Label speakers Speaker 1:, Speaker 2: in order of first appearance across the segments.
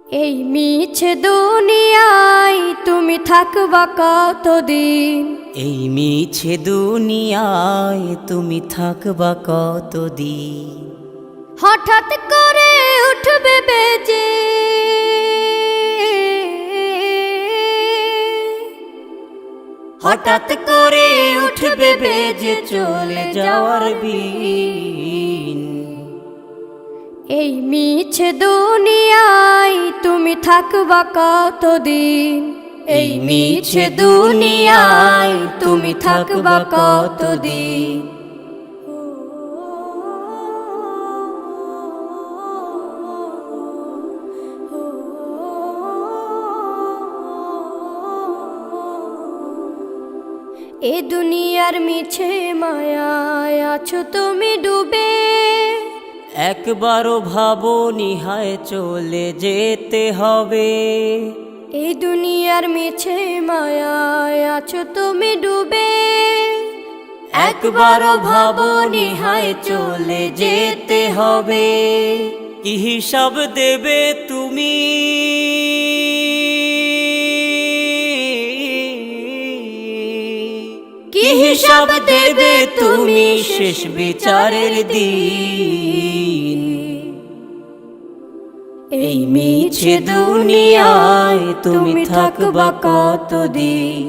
Speaker 1: এই মিছে দুনিয়ায় তুমি থাকবা কতদিন?
Speaker 2: এই মিছে দুনিয়ায় তুমি থাকবা কতদিন?
Speaker 1: হঠাৎ করে উঠবে বেজে
Speaker 2: হঠাৎ করে উঠবে বেজে চলে যাওয়ার বিন।
Speaker 1: এই মিছে দুনিয়ায় তুমি থাকবা কতদিন?
Speaker 2: এই মিছে দুনিয়ায় তুমি থাকবা কতদিন?
Speaker 1: এ দুনিয়ার মিছে মায়ায় আছো তুমি ডুবে,
Speaker 2: একবারও ভাবো নিহায় চলে যেতে হবে।
Speaker 1: এই দুনিয়ার মিছে মায়ায় আছো তুমি ডুবে,
Speaker 2: একবারও ভাবো নিহায় চলে যেতে হবে। কি হিসাব দেবে তুমি? কি হিসাব দেবে তুমি শেষ বিচারের দিন? এই মিছে দুনিয়ায় তুমি থাকবা কতদিন?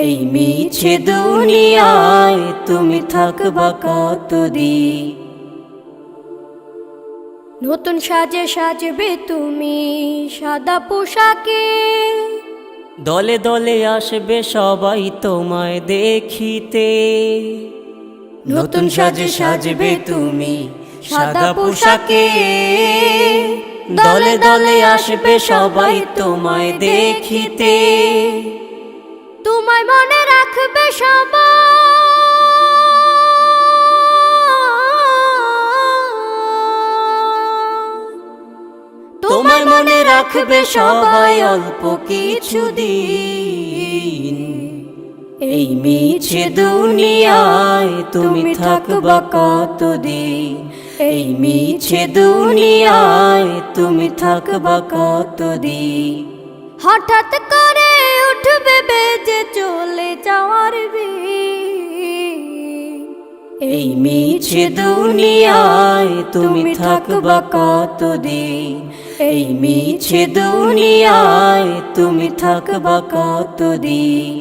Speaker 2: এই মিছে দুনিয়ায় তুমি থাকবা কতদিন?
Speaker 1: নতুন সাজে সাজবে তুমি সাদা পোশাকে,
Speaker 2: দলে দলে আসবে সবাই তোমায় দেখিতে। নতুন সাজে সাজবে তুমি সাদা পোশাকে, দলে দলে আসবে সবাই তোমায় দেখিতে।
Speaker 1: তোমায় মনে রাখবে সবাই,
Speaker 2: তোমায় মনে রাখবে সবাই অল্প কিছুদিন। এই মিছে দুনিয়ায় তুমি থাকবা কতদিন? এই মিছে দুনিয়ায় তুমি থাকবা কতদিন?
Speaker 1: হঠাৎ করে উঠবে বেজে চলে যাওয়ার বিন।
Speaker 2: এই মিছে দুনিয়ায় তুমি থাকবা কতদিন? এই মিছে দুনিয়ায় তুমি থাকবা কতদিন?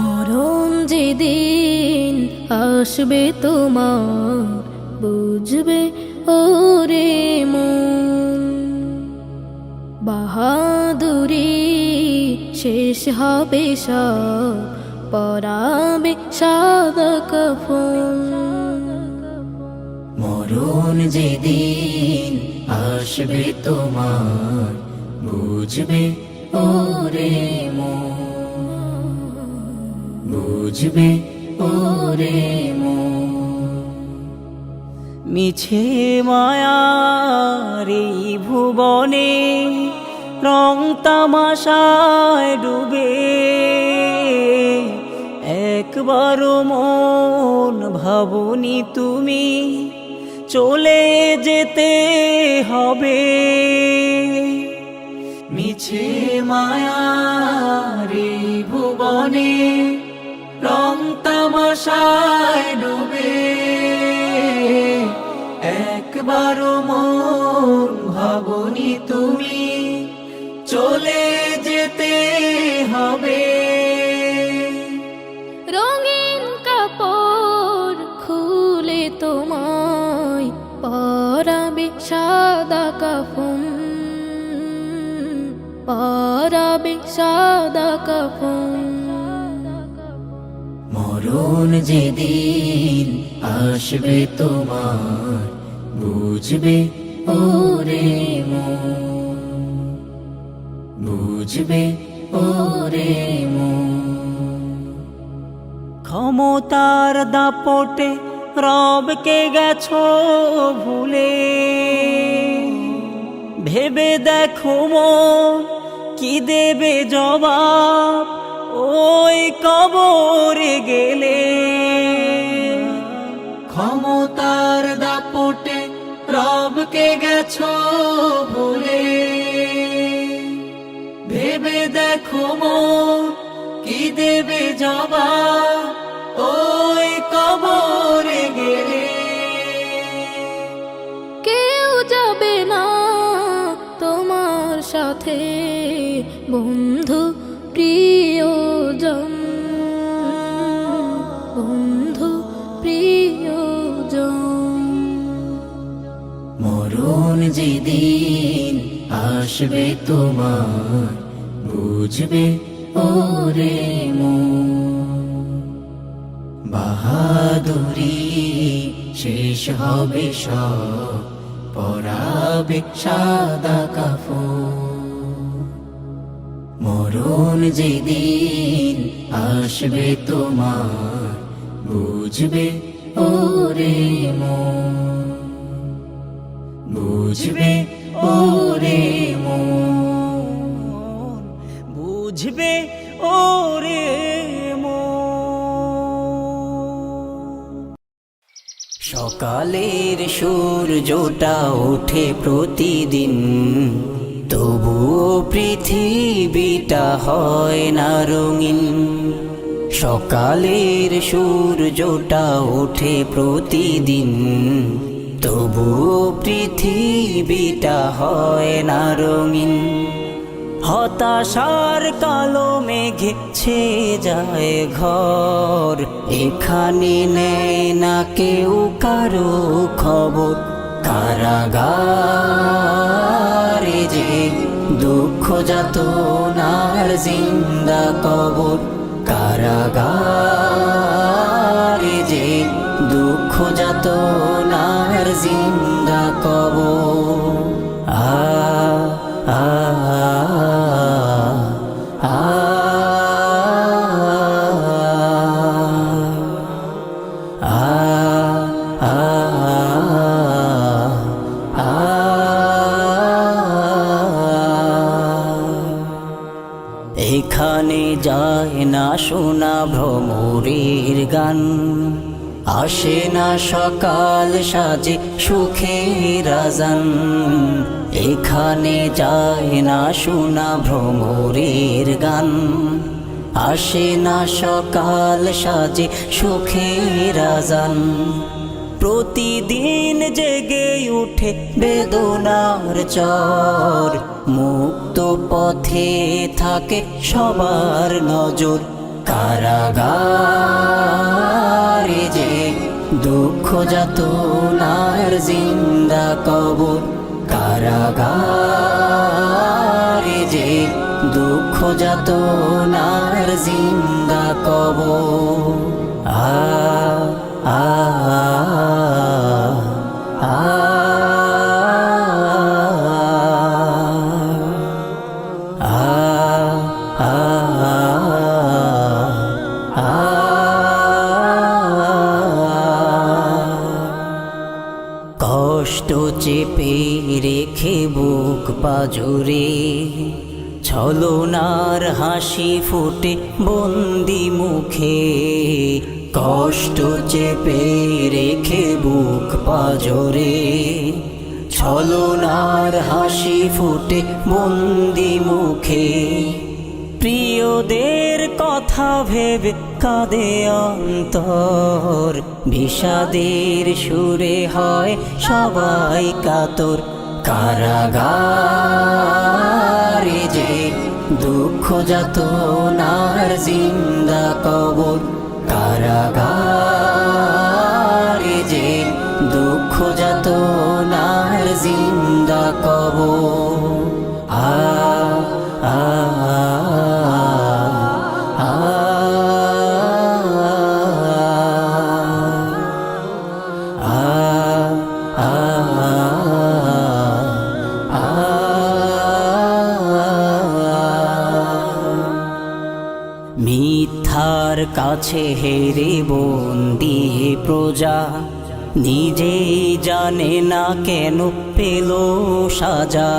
Speaker 3: মরণ যেদিন আসবে তোমার, বুঝবে ওরে মন, বাহাদুরি শেষ হবে সব, পরাবে সাদা কাফন।
Speaker 2: মরণ যেদিন আসবে তোমার, বুঝবে ওরে মন, বুঝবে ওরে মন। মিছে মায়ার এই ভুবনে রং তামাশায় ডুবে, একবারও মন ভাবনি তুমি চলে যেতে হবে। মিছে মায়ার এই ভুবনে রং তামাশায় ডুবে, একবারও মন ভাবনি তুমি চলে যেতে হবে।
Speaker 3: রঙিন কাপড় খুলে তোমায় পরাবে সাদা কাফন, পরাবে সাদা কাফন।
Speaker 2: মরণ যেদিন আসবে তোমার, বুঝবে ওরে মন, বুঝবে ওরে মন। ক্ষমতার দাপটে রবকে গেছো ভুলে, ভেবে দেখো মন কি দেবে জবাব ওই কবরে গেলে। ক্ষমতার দাপটে রবকে গেছো ভুলে, ভেবে দেখো মন কি দেবে জবাব ওই কবরে গেলে।
Speaker 3: কেউ যাবে না তোমার সাথে বন্ধু প্রিয়জন, বন্ধু প্রিয়জন।
Speaker 2: মরণ যেদিন আসবে তোমার বুঝবে ওরে মন, বাহাদুরি শেষ হবে সব পরাবে সাদা কাফন। মরণ যেদিন আসবে তোমার বুঝবে ওরে মন, বুঝবে ওরে মন, বুঝবে ওরে মন। সকালের সূর্যটা ওঠে প্রতিদিন, তবুও পৃথিবীটা হয় না রঙিন। সকালের সূর্যটা ওঠে প্রতিদিন, তবুও পৃথিবীটা হয় না রঙিন। হতাশার কালো মেঘে ছেয়ে যায় ঘর, এখানে নেয় না কেউ কারো খবর। কারাগারে যে দুঃখ যাতনার জিন্দা কবর, কারাগারে যে দুঃখ যাতনার জিন্দা কবর। আ আ আ এখানে যায় না শোনা ভ্রমরের গান, আসে না সকাল সাজে সুখের আজান। এখানে যায় না শোনা ভ্রমরের গান, আসে না সকাল সাজে সুখের আজান। প্রতিদিন জেগে উঠে বেদনার চর, মুক্ত পথে থাকে সবার নজর। কারাগারে যে দুঃখ যাতনার জিন্দা কবর, কারাগারে যে দুঃখ যাতনার জিন্দা কবর। আ আ আ কষ্ট চেপে রেখে বুক পাজরে, ছলনার হাসি ফুটে বন্দি মুখে। কষ্ট চেপে রেখে বুক পাজরে, ছলনার হাসি ফুটে বন্দি মুখে। প্রিয়দের কথা ভেবে কাঁদে অন্তর, বিষাদের সুরে হয় সবাই কাতর। কারাগারে যে দুঃখ যাতনার জিন্দা কবর, কারাগারে যে দুঃখ যাতনার জিন্দা কবর। আ আ মিথ্যার আছে হেরে বন্দি প্রজা, নিজেই জানে না কেন পেল সাজা।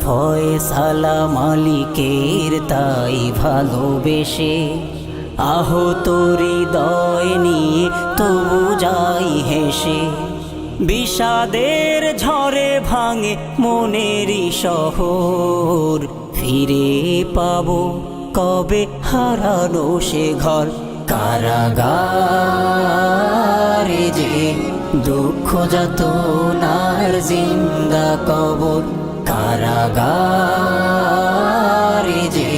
Speaker 2: ফয়সালা মালিকের তাই ভালোবেসে, আহত হৃদয় নিয়ে তবু যাই হেসে। বিষাদের ঝড়ে ভাঙে মনেরই শহর, ফিরে পাবো কবে হারানো সে ঘর। কারাগারে যে দুঃখ যাতনার জিন্দা কবর, কারাগারে যে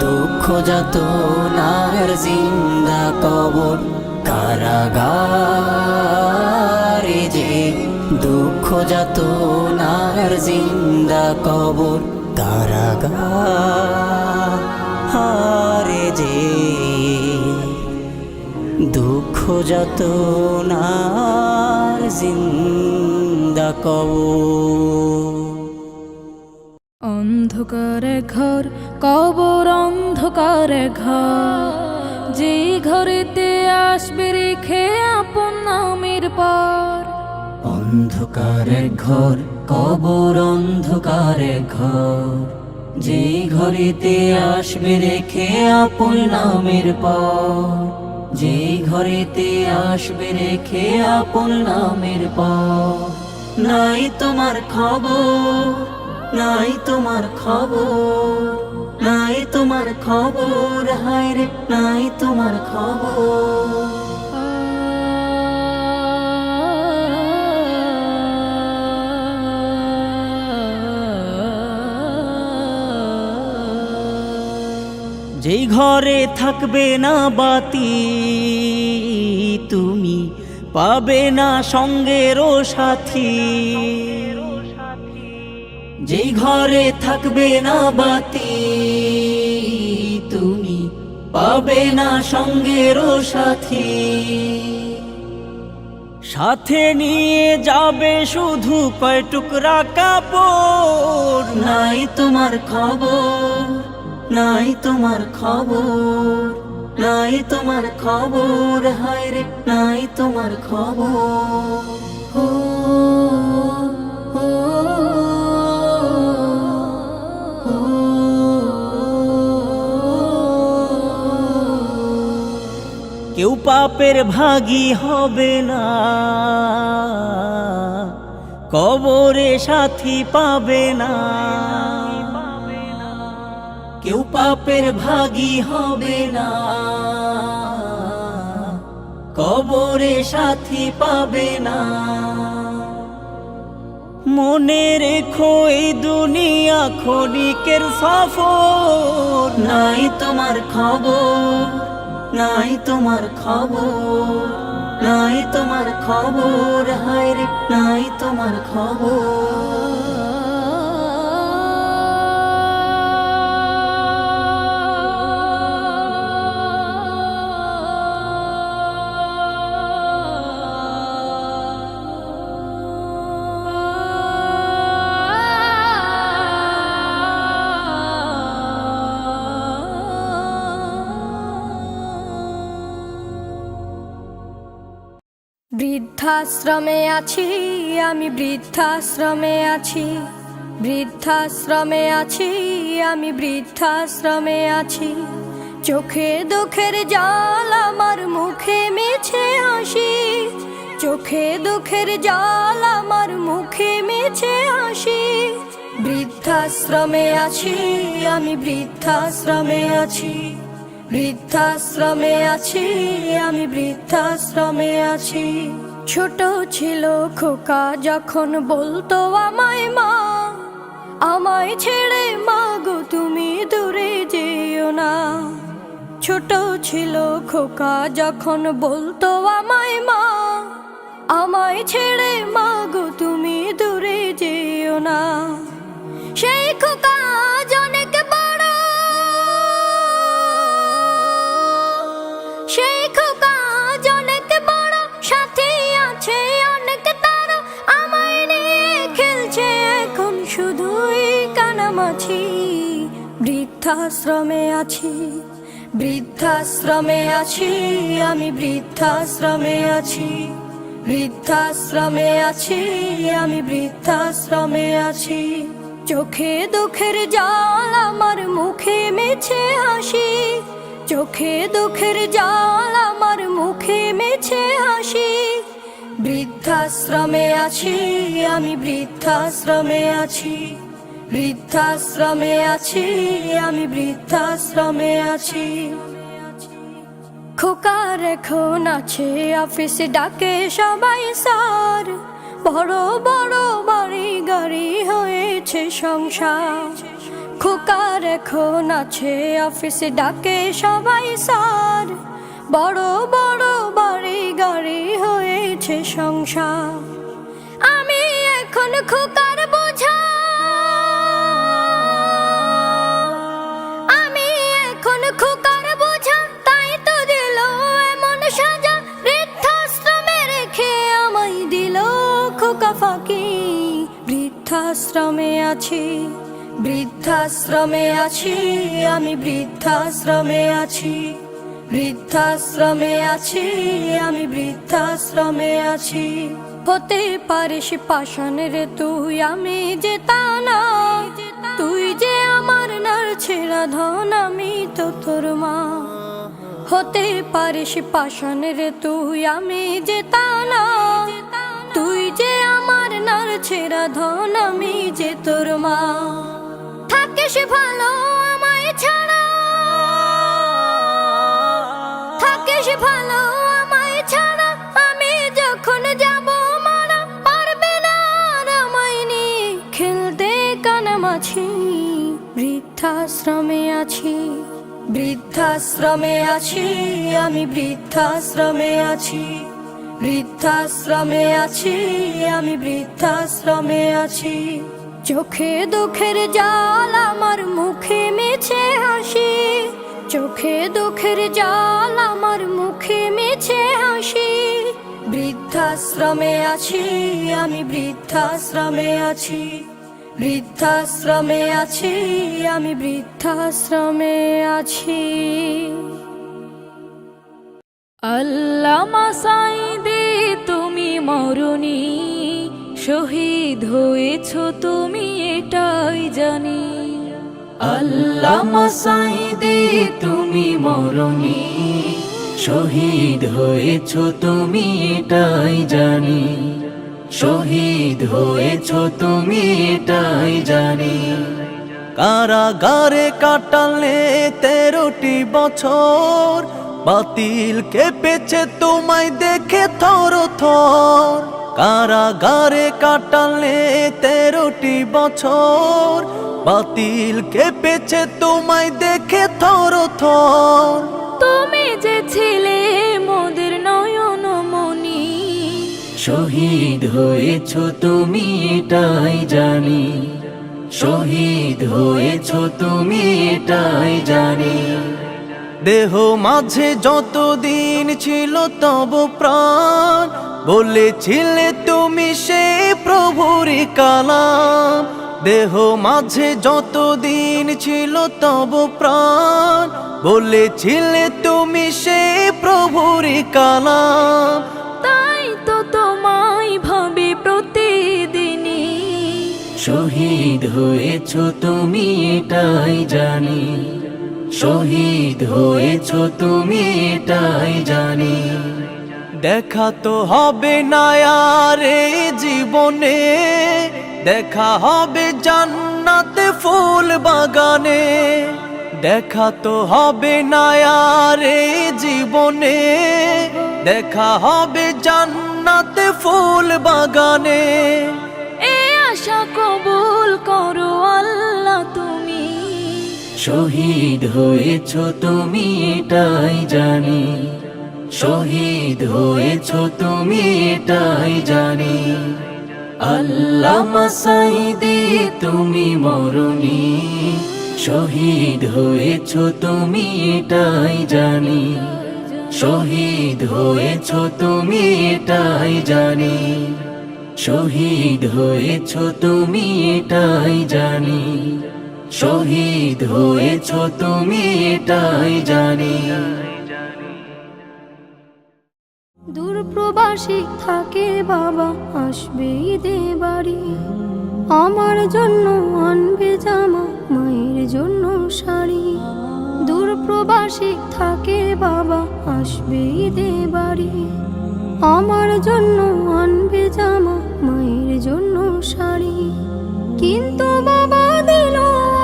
Speaker 2: দুঃখ যাতনার জিন্দা কবর, কারাগারে যে দুঃখ যাতনার জিন্দা কবর, কারাগারে যে দুঃখ যাতনার জিন্দা কবর।
Speaker 3: অন্ধকারে ঘর, কবর অন্ধকারে ঘর, যে ঘরেতে আসবে রেখে আপন নামের পর।
Speaker 2: অন্ধকারে ঘর, কবর অন্ধকারে ঘর, যে ঘরেতে আসবে রেখে আপন নামের পর। যে ঘরেতে আসবে রেখে আপন নামের পর। নাই তোমার খবর, নাই তোমার খবর, নাই তোমার খবর, হায় রে নাই তোমার খবর। যেই ঘরে থাকবে না বাতি, তুমি পাবে না সঙ্গেরও সাথী। যেই ঘরে থাকবে না বাতি, তুমি পাবে না সঙ্গেরও সাথী। সাথে নিয়ে যাবে শুধু কয় টুকরা কাপড়। নাই তোমার খবর, নাই তোমার খবর, নাই তোমার খবর, হায় রে নাই তোমার খবর। হো হো হো। কেউ পাপের ভাগী হবে না, কবরে সাথী পাবে না। কেউ পাপের ভাগী হবে না, কবরে সাথী পাবে না। মনে রেখো এই দুনিয়া ক্ষণিকের সফর। নাই তোমার খবর, নাই তোমার খবর, নাই তোমার খবর, হায় রে নাই তোমার খবর।
Speaker 1: বৃদ্ধাশ্রমে আছি আমি, বৃদ্ধাশ্রমে আছি, বৃদ্ধাশ্রমে আছি আমি, বৃদ্ধাশ্রমে আছি। চোখে দুঃখের জল আমার, মুখে মিছে হাসি। চোখে দুঃখের জল আমার, মুখে মিছে হাসি। বৃদ্ধাশ্রমে আছি আমি, বৃদ্ধাশ্রমে আছি, বৃদ্ধাশ্রমে আছি আমি, বৃদ্ধাশ্রমে আছি। ছোট ছিল খোকা যখন বলতো আমায় মা, আমায় ছেড়ে মা গো তুমি দূরে যেও না। ছোট ছিল খোকা যখন বলতো আমায় মা, আমায় ছেড়ে মা গো তুমি দূরে যেও না। সেই খোকা অনেক বড়, সেই খোকা অনেক বড়, সাথে আছে অনেক তার, আমায় নিয়ে খেলছে এখন শুধুই কানামাছি। বৃদ্ধাশ্রমে আছি, বৃদ্ধাশ্রমে আছি আমি, বৃদ্ধাশ্রমে আছি, বৃদ্ধাশ্রমে আছি আমি, বৃদ্ধাশ্রমে আছি। চোখে দুঃখের জল আমার, মুখে মিছে হাসি, চোখে দুঃখের জল আমার, মুখে মিছে হাসি। বৃদ্ধাশ্রমে আছি আমি, বৃদ্ধাশ্রমে আছি, বৃদ্ধাশ্রমে আছি আমি, বৃদ্ধাশ্রমে আছি। খোকার এখন আছে অফিসে, ডাকে সবাই স্যার, বড় বড় বাড়ি গাড়ি হয়েছে সংসার। খোকার এখন আছে অফিসে, ডাকে সবাই স্যার, বড় বড় বাড়ি গাড়ি হয়েছে সংসার। আমি এখন খোকার বোঝা, আমি এখন খোকার বোঝা, তাই তো দিল এমন সাজা। বৃদ্ধাশ্রমে রেখে আমায় দিল খোকা ফাঁকি। বৃদ্ধাশ্রমে আছি, বৃদ্ধাশ্রমে আছি আমি, বৃদ্ধাশ্রমে আছি, বৃদ্ধাশ্রমে আছি আমি, বৃদ্ধাশ্রমে আছি। হতে পারিস পাষাণের তুই, আমি যে তা না, তুই যে আমার নার ছেঁড়া ধন, আমি তো তোর মা। হতে পারিস পাষাণের তুই, আমি যে তা না, তুই যে আমার নার ছেঁড়া ধন, আমি যে তোর মা। থাকিস ভালো আমায় ছাড়া, থাকিস ভালো আমায় ছাড়া, আমি যখন যাব মারা, পারবে না আর আমায় নিয়ে খেলতে কানামাছি। বৃদ্ধাশ্রমে আছি, বৃদ্ধাশ্রমে আছি আমি, বৃদ্ধাশ্রমে আছি, বৃদ্ধাশ্রমে আছি আমি, বৃদ্ধাশ্রমে আছি। চোখে দুঃখের জল আমার, মুখে মিছে হাসি, চোখে দুঃখের জল আমার, মুখে মিছে হাসি। বৃদ্ধাশ্রমে আছি আমি, বৃদ্ধাশ্রমে আছি, বৃদ্ধাশ্রমে আছি আমি, বৃদ্ধাশ্রমে আছি।
Speaker 3: আল্লামা সাঈদী তুমি মরণি, শহীদ হয়েছ তুমি এটাই জানি।
Speaker 2: আল্লামা সাঈদী তুমি মরণি, শহীদ হয়েছ তুমি এটাই জানি, শহীদ হয়েছ তুমি এটাই জানি। কারাগারে কাটালে 13টি বছর, বাতিল কেঁপেছে তোমায় দেখে থর থর। কারাগারে কাটালে 13টি বছর, বাতিল কেঁপেছে তোমায় দেখে থর থর।
Speaker 3: তুমি যে ছিলে মোদের নয়ন মনি,
Speaker 2: শহীদ হয়েছ তুমি এটাই জানি, শহীদ হয়েছ তুমি এটাই জানি। দেহ মাঝে যতদিন ছিল তব প্রাণ, বলেছিলে তুমি সে প্রভুর কালাম। দেহ মাঝে যতদিন ছিল তব প্রাণ, বলেছিলে তুমি সে প্রভুর কালাম।
Speaker 3: তাই তো তোমায় ভাবি প্রতিদিনই,
Speaker 2: শহীদ হয়েছ তুমি এটাই জানি, শহীদ হয়েছ তুমি এটাই জানি। দেখা তো হবে না আর এই জীবনে, দেখা হবে জান্নাতে ফুল বাগানে। দেখা তো হবে না আর এই জীবনে, দেখা হবে জান্নাতে ফুল বাগানে।
Speaker 3: এ আশা কবুল করো আল্লাহ তুমি,
Speaker 2: শহীদ হয়েছ তুমি এটাই জানি, শহীদ হয়েছ তুমি এটাই জানি। আল্লামা সাঈদী তুমি মরণি, শহীদ হয়েছ তুমি এটাই জানি, শহীদ হয়েছ তুমি এটাই জানি, শহীদ হয়েছ তুমি এটাই জানি, শহীদ হয়েছ তুমি এটাই জানি।
Speaker 1: দূরপ্রবাসী থাকে বাবা, আসবে ঈদে বাড়ি, আমার জন্য আনবে জামা, মায়ের জন্য শাড়ি। দূরপ্রবাসী থাকে বাবা, আসবে ঈদে বাড়ি, আমার জন্য আনবে জামা, মায়ের জন্য শাড়ি। কিন্তু বাবা দিল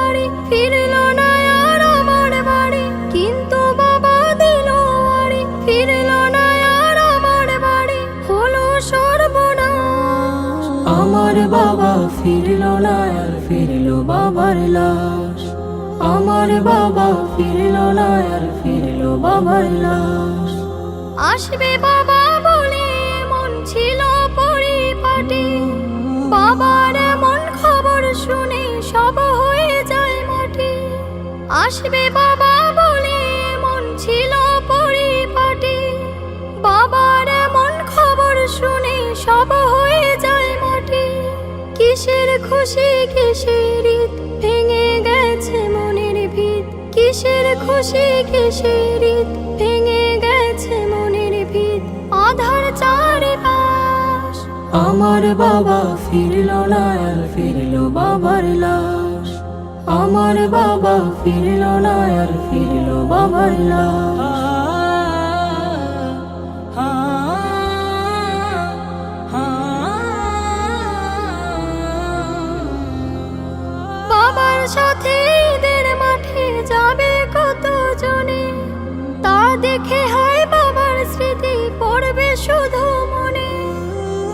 Speaker 1: আড়ি, ফিরল না আর আমার বাড়ি। কিন্তু বাবা দিল আড়ি, ফিরল না আর আমার বাড়ি। হলো সর্বনাশ,
Speaker 2: আমার বাবা ফিরল না আর ফিরল বাবার লাশ। আমার বাবা ফিরল না আর ফিরল বাবার লাশ।
Speaker 1: আসবে বাবা বলে মন ছিল পরিপাটি, বাবার এমন খবর শুনে সব হয়ে যায় মাটি। আসবে বাবা বলে মন ছিল পরিপাটি, বাবার এমন খবর শুনে সব হয়ে যায় মাটি। কিসের খুশি কিসের ঈদ, ভেঙে গেছে মনের ভিত। কিসের খুশি কিসের ঈদ, ভেঙে গেছে মনের ভিত। আধার চারিপাশ,
Speaker 2: আমার বাবা ফিরল না আর ফিরল বাবার লাশ। আমার বাবা ফিরল না আর ফিরল বাবার লাশ।
Speaker 1: বাবার সাথে ঈদের মাঠে যাবে কত জনে, তা দেখে হয় বাবার স্মৃতি পড়বে শুধু মনে।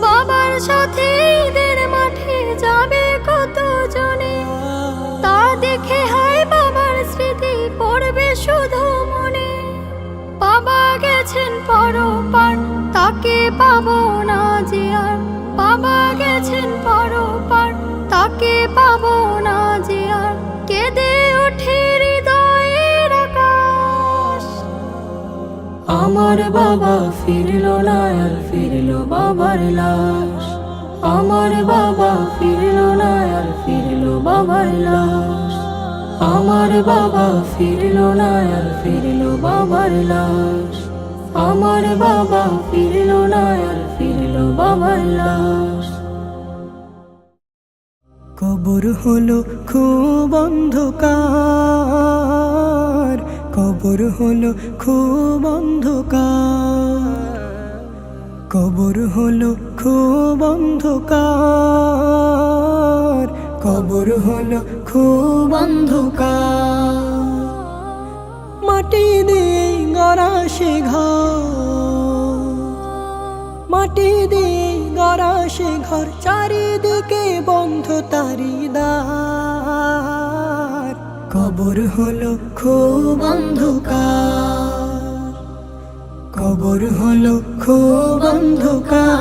Speaker 1: বাবার সাথে ঈদের মাঠে যাবে কত জনে, তা দেখে হয় বাবার স্মৃতি পড়বে শুধু মনে। বাবা গেছেন পরপার, তাকে পাবো না যে আর। বাবা গেছেন পরপার, তাকে পাবো না যে আর। কেঁদে ওঠে হৃদয়ের আকাশ,
Speaker 2: আমার বাবা ফিরল না আর ফিরল বাবার লাশ। আমার বাবা ফিরল না আর ফিরল বাবার লাশ। আমার বাবা ফিরল না আর ফিরল বাবার লাশ। আমার বাবা ফিরল না আর ফিরল বাবার লাশ। কবর হলো খুব অন্ধকার, কবর হলো খুব অন্ধকার। কবর হলো খুব অন্ধকার, কবর হলো খুব অন্ধকার। মাটি দিয়ে গড়া সে ঘর, মাটি দিয়ে গড়া সে ঘর, চারিদিকে বন্ধ তারি দ্বার। কবর হলো খুব অন্ধকার, কবর হলো খুব অন্ধকার।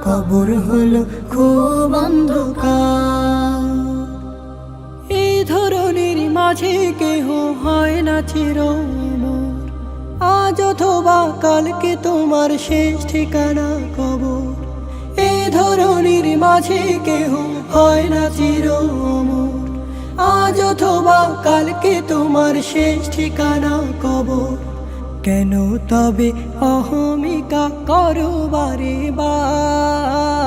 Speaker 2: কবর হলো খুব অন্ধকার। এই ধরনের মাঝে কেহ হয় না চিরমর, আজ অথবা কালকে তোমার শেষ ঠিকানা কবর। এই ধরনের মাঝে কেহ হয় না চিরমর, আজ অথবা কালকে তোমার শেষ ঠিকানা কবর। কেন তবে অহমিকা করো বারে বার?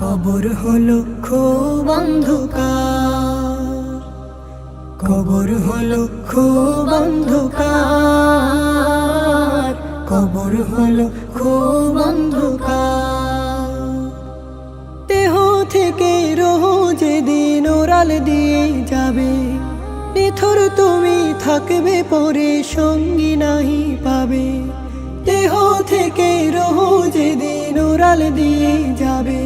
Speaker 2: কবর হলো খুব অন্ধকার, কবর হলো খুব অন্ধকার। কবর হলো খুব অন্ধকার। দেহ থেকে রোহ যেদিন ওরাল দিয়ে যাবে, নিথর তুমি থাকবে পরে সঙ্গী নাহি পাবে। দেহ থেকে রোহ যেদিন ওরাল দিয়ে যাবে,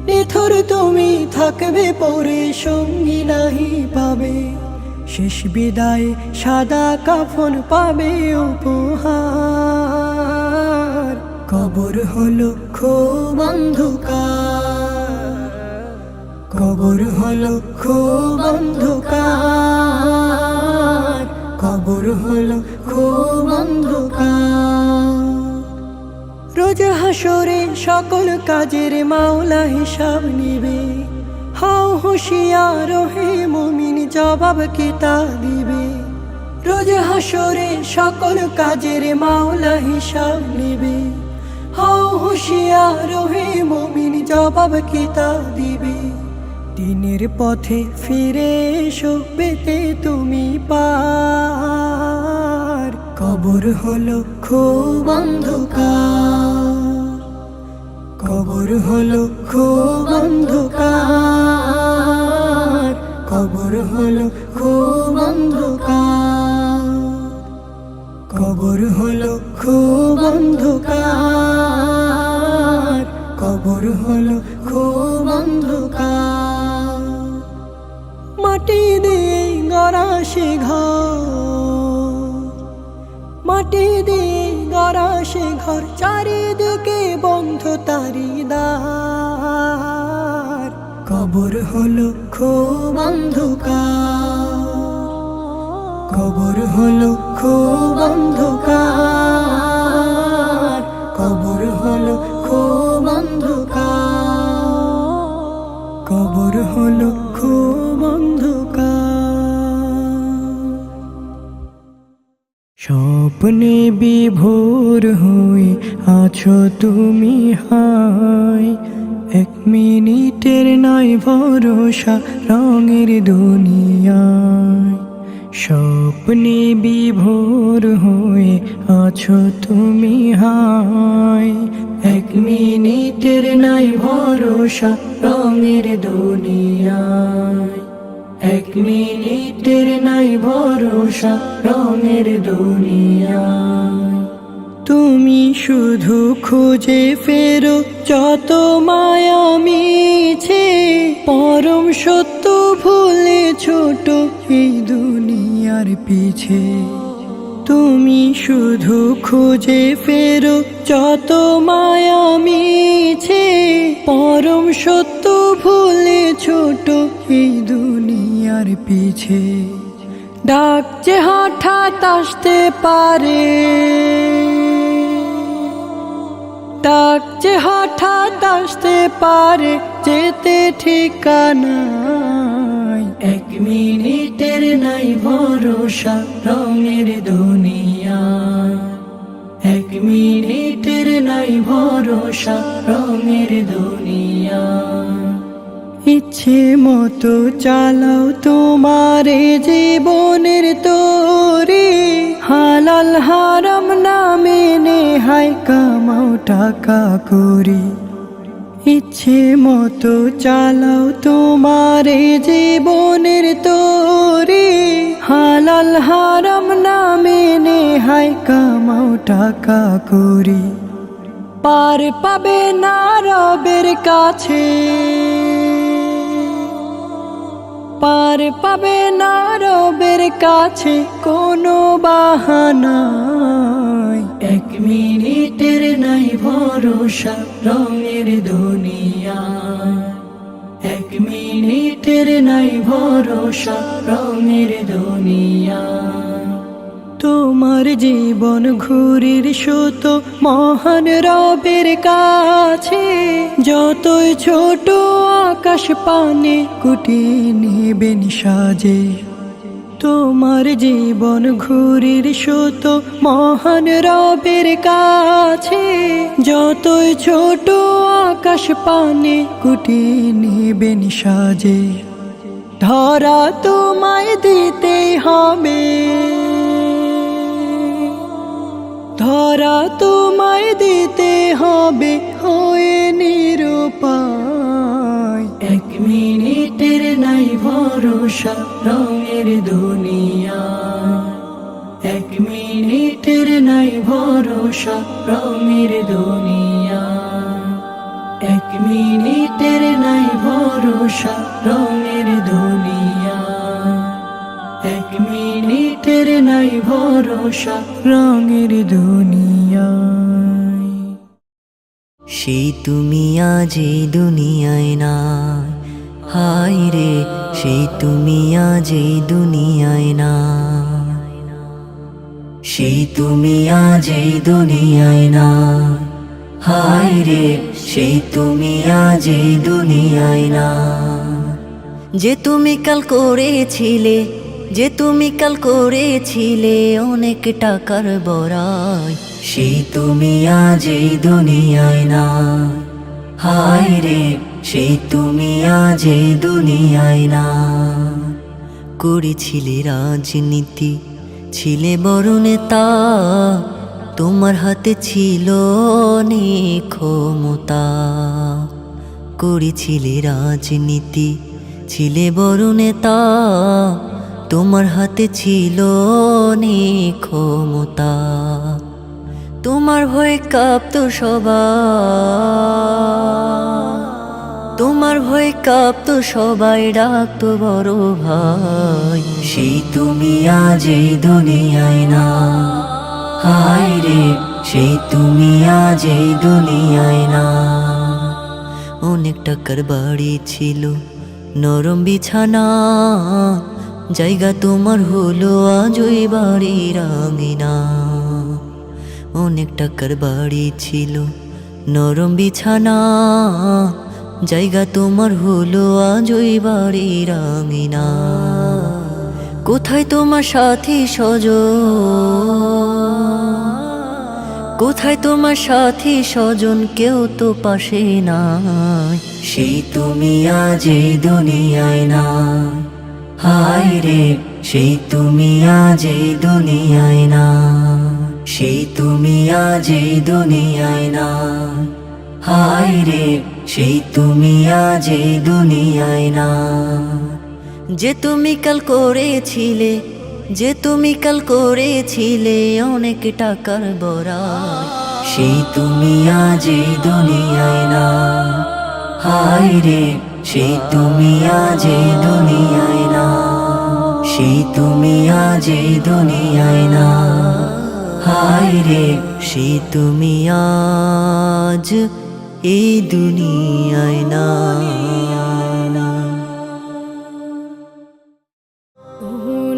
Speaker 2: নিথর তুমি থাকবে পরে সঙ্গী নাহি পাবে। শেষ বিদায় সাদা কাফন পাবে উপহার। কবর হলো খুব অন্ধকার, কবর হলো খুব অন্ধকার। কবর হলো খুব অন্ধকার। রোজ হাসরে সকল কাজের মাওলা হিসাব নিবে, হও হুঁশিয়ার হে মুমিন, জবাব কি তা দিবে? রোজ হাসরে সকল কাজের মাওলা হিসাব নেবে। হও হুঁশিয়ার হে মুমিন, জবাব কি তা দিবে? দিনের পথে ফিরে এসো, পেতে তুমি পার। কবর হলো খুব অন্ধকার, কবর হলো খুব অন্ধকার, কবর হলো খুব অন্ধকার, কবর হলো খুব অন্ধকার, কবর হলো খুব অন্ধকার। মাটি দিয়ে গড়া সে ঘর, মাটি দিয়ে গড়া সে ঘর, চারিদিকে বন্ধ তারি দ্বার। কবর হলো খুব অন্ধকার, কবর হলো খুব অন্ধকার, কবর হলো খুব অন্ধকার, কবর হলো খুব অন্ধকার। স্বপ্নে বিভোর হয়ে আছো তুমি হায়, এক মিনিটের নাই ভরসা রঙের দুনিয়ায়। স্বপ্নে বিভোর হয়ে আছো তুমি হায়, এক মিনিটের নাই ভরসা রঙের দুনিয়ায়। এক মিনিটের নাই ভরসা রঙের দুনিয়ায়। তুমি শুধু খুঁজে ফেরো যত মায়া মিছে, পরম সত্য ভুলে ছোট এই দুনিয়ার পিছে। তুমি শুধু খুঁজে ফেরো যত মায়া মিছে, পরম সত্য ভুলে ছোট এই দুনিয়ার পিছে। ডাক যে হঠাৎ আসতে পারে, ডাক যে হঠাৎ আসতে পারে, যেতে ঠিকানায়। এক মিনিটের নাই ভরসা রঙের দুনিয়া, এক মিনিটের নাই ভরসা রঙের দুনিয়া। ইচ্ছে মতো চালাও তোমারে জীবনের তরি, হালাল হারাম না মেনে হায় কামাও টাকা করি। ইচ্ছে মতো চালাও তোমারে জীবনের তরি, হালাল হারাম না মেনে হায় কামাও টাকা করি। পার পাবে না রবের কাছে, পার পাবে না রবের কাছে কোনো বাহানায়। এক মিনিটের নাই ভরসা রঙের দুনিয়া, এক মিনিটের নাই ভরসা রঙের দুনিয়া। তোমার জীবন ঘুরির সুত মহান রবের কাছে, যতই ছোট আকাশ পানে কুটিয়ে নেবেন সাজে। তোমার জীবন ঘুরির সুত মহান রবের কাছে, যতই ছোট আকাশ পানে কুটিয়ে নেবেন সাজে। ধরা তোমায় দিতে হবে, ধরা তোমায় দিতে হবে হয়ে নিরুপায়। এক মিনিটের নাই ভরসা রঙের দুনিয়া, এক মিনিটের নাই ভরসা রঙের দুনিয়া, এক মিনিটের নাই ভরসা রঙের দুনিয়া, এক মিনিটের নাই ভরসা রঙের দুনিয়ায়।
Speaker 4: সেই তুমি আজ এই দুনিয়ায় নাই, হায় রে সেই তুমি আজ এই দুনিয়ায় নাই, সেই তুমি আজ এই দুনিয়ায় নাই, হায় রে সেই তুমি আজ এই দুনিয়ায় নাই। যে তুমি কাল করেছিলে, যে তুমি কাল করেছিলে অনেক টাকার বড়াই, সেই তুমি আজ এই দুনিয়ায় না। হায় রে, সেই তুমি আজ এই দুনিয়ায় না। করেছিলে রাজনীতি, ছিলে বড় নেতা, তোমার হাতে ছিল অনেক ক্ষমতা। করেছিলে রাজনীতি, ছিলে বড় নেতা, তোমার হাতে ছিল অনেক ক্ষমতা। তোমার ভয়ে কাঁপতো সবাই, তোমার ভয়ে কাঁপতো সবাই, ডাকতো বড় ভাই, সেই তুমি আজ এই দুনিয়ায় না। হায় রে, সেই তুমি আজ এই দুনিয়ায় না। অনেক টাকার বাড়ি ছিল, নরম বিছানা, জায়গা তোমার হলো আজ ওই বাড়ির আঙিনা। অনেক টাকার বাড়ি ছিল, নরম বিছানা, জায়গা তোমার হলো আজ ওই বাড়ির আঙিনা। কোথায় তোমার সাথী স্বজন, কোথায় তোমার সাথী স্বজন, কেউ তো পাশে নাই, সেই তুমি আজ এই দুনিয়ায় না। হায় রে, সেই তুমি আজ এই দুনিয়ায় না। সেই তুমি আজ এই দুনিয়ায় না। হায় রে, সেই তুমি আজ এই দুনিয়ায় না। যে তুমি কাল করেছিলে, যে তুমি কাল করেছিলে অনেক টাকার বড়াই, সেই তুমি আজ এই দুনিয়ায় না। হায় রে, সেই তুমি আজ এই দুনিয়ায় না। সেই তুমি আজ এই দুনিয়ায় না। হায় রে, সেই তুমি আজ এই দুনিয়ায় না।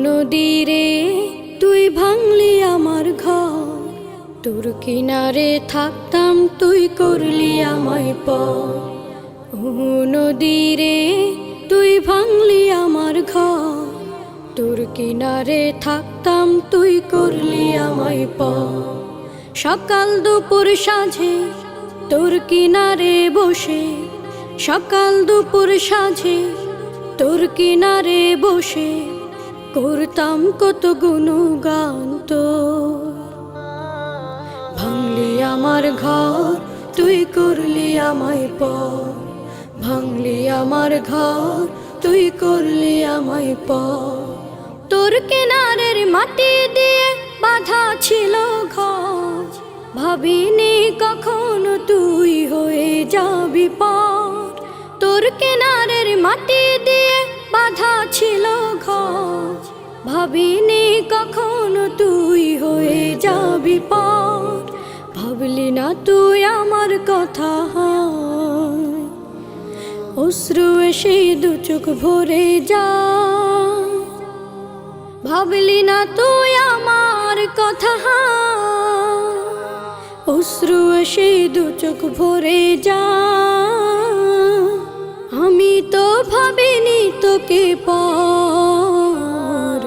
Speaker 1: নদী রে তুই ভাঙলি আমার ঘর, তোর কিনারে থাকতাম তুই করলি আমায় পর। নদী রে তুই ভাঙলি আমার ঘর, তোর কিনারে থাকতাম তুই করলি আমায় পর। সকাল দুপুর সাঁঝে তোর কিনারে বসে, সকাল দুপুর সাঁঝে তোর কিনারে বসে করতাম কত গুণগান তোর। ভাঙলি আমার ঘর তুই করলি আমায় পর, ভাঙলি আমার ঘর তুই করলি আমায় পর। তোর কিনারের মাটি দিয়ে বাঁধা ছিল ঘর, ভাবিনি কখনো তুই হয়ে যাবি পার। তোর কিনারের মাটি দিয়ে বাঁধা ছিল ঘর, ভাবিনি কখনো তুই হয়ে যাবি পার। ভাবলি না তুই আমার কথা, অশ্রু এসে দু চোখ ভরে যা। ভাবলি না তুই আমার কথা, অশ্রু এসে দু চোখ ভরে যা। আমি তো ভাবিনি তোকে পর,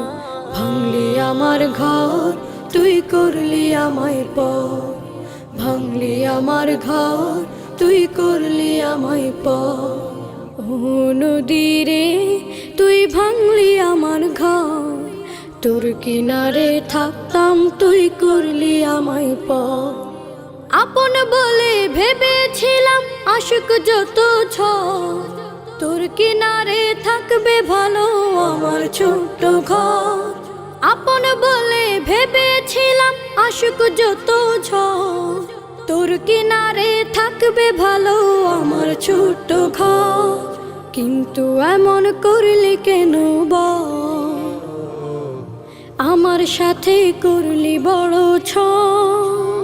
Speaker 1: ভাঙলি আমার ঘর তুই করলি আমায় পর। ভাঙলি আমার ঘর তুই করলি আমায় পর। নদী রে তুই ভাঙলি আমার ঘর, তোর কিনারে থাকতাম তুই করলি আমায় পর। আপন বলে ভেবেছিলাম আশুক যত ঝড়, তোর কিনারে থাকবে ভালো আমার ছোট্ট ঘর। আপন বলে ভেবেছিলাম আশুক যত ঝড়, তোর কিনারে থাকবে ভালো আমার ছোট্ট ঘর। কিন্তু এমন করলি কেন বল, আমার সাথে করলি বড় ছল।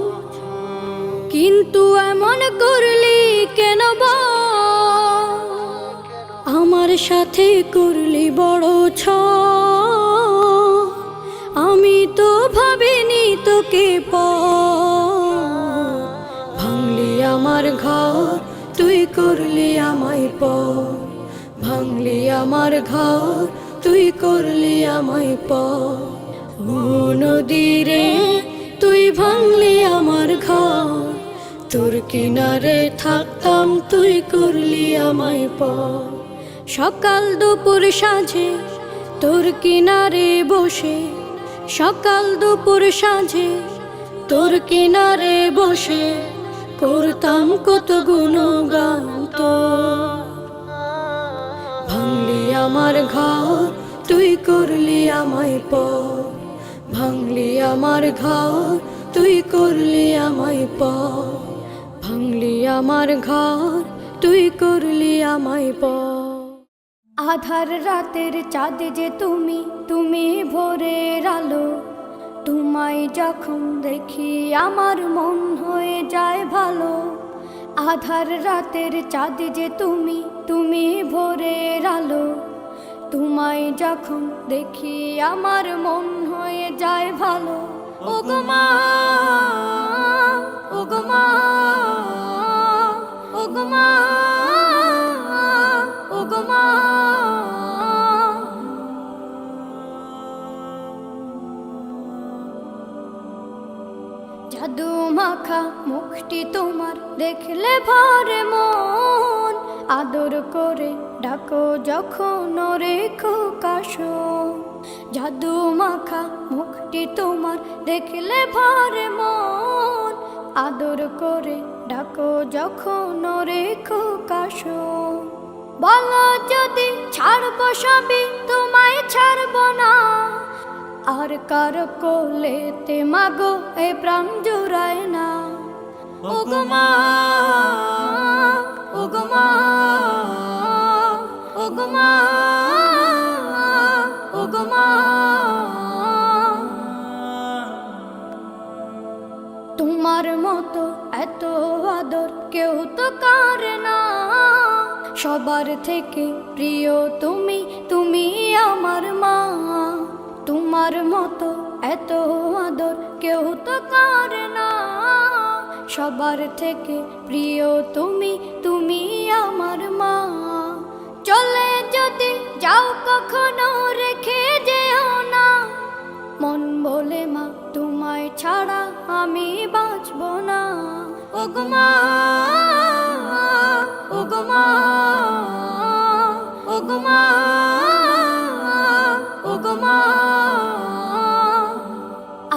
Speaker 1: কিন্তু এমন করলি কেন বল, আমার সাথে করলি বড় ছল। আমি তো ভাবিনি তোকে পর, ভাঙলি আমার ঘর তুই করলি আমায় পর।
Speaker 2: ভাঙলি আমার ঘর তুই করলি আমায় পর ও নদী রে তুই ভাঙলি আমার ঘর তোর কিনারে থাকতাম তুই করলি আমায় পর সকাল দুপুর সাঁঝে তোর কিনারে বসে সকাল দুপুর সাঁঝে তোর কিনারে বসে করতাম কত গুণগান তোর ভাঙলি আমার ঘর তুই করলি আমায় পর ভাঙলি আমার ঘর তুই করলি আমায় পর ভাঙলি আমার ঘর তুই করলি আমায় পর আধার রাতের চাঁদ যে তুমি তুমি ভোরের আলো তোমায় যখন দেখি আমার মন হয়ে যায় ভালো আধার রাতের চাঁদ যে তুমি তুমি ভোরের আলো তোমায় যখন দেখি আমার মন হয়ে যায় ভালো ওগো মা ওগো মা ওগো মা ওগো মা জাদু মাখা মুখটি তোমার দেখলে ভরে মন আদর করে ডাকো যখন রেখো কাশো জাদু মাখা মুখটি তোমার দেখলে ভরে মন আদর করে ডাকো যখন রেখো কাশো বলো যদি ছাড়বো সবই তোমায় ছাড়বো না আর কার কোলেতে মাগো এ প্রাণ জুড়ায় না ওগো মা ওগো মা ওগো মা ওগো মা তোমার মতো এত আদর কেউ তো করে না সবার থেকে প্রিয় তুমি তুমি আমার মা তোমার মতো এত আদর কেউ তো করে না সবার থেকে প্রিয় তুমি তুমি আমার মা চলে যদি যাও কখনো রেখে যেও না মন বলে মা তোমায় ছাড়া আমি বাঁচব না ওগো মা ওগো মা ওগো মা ওগো মা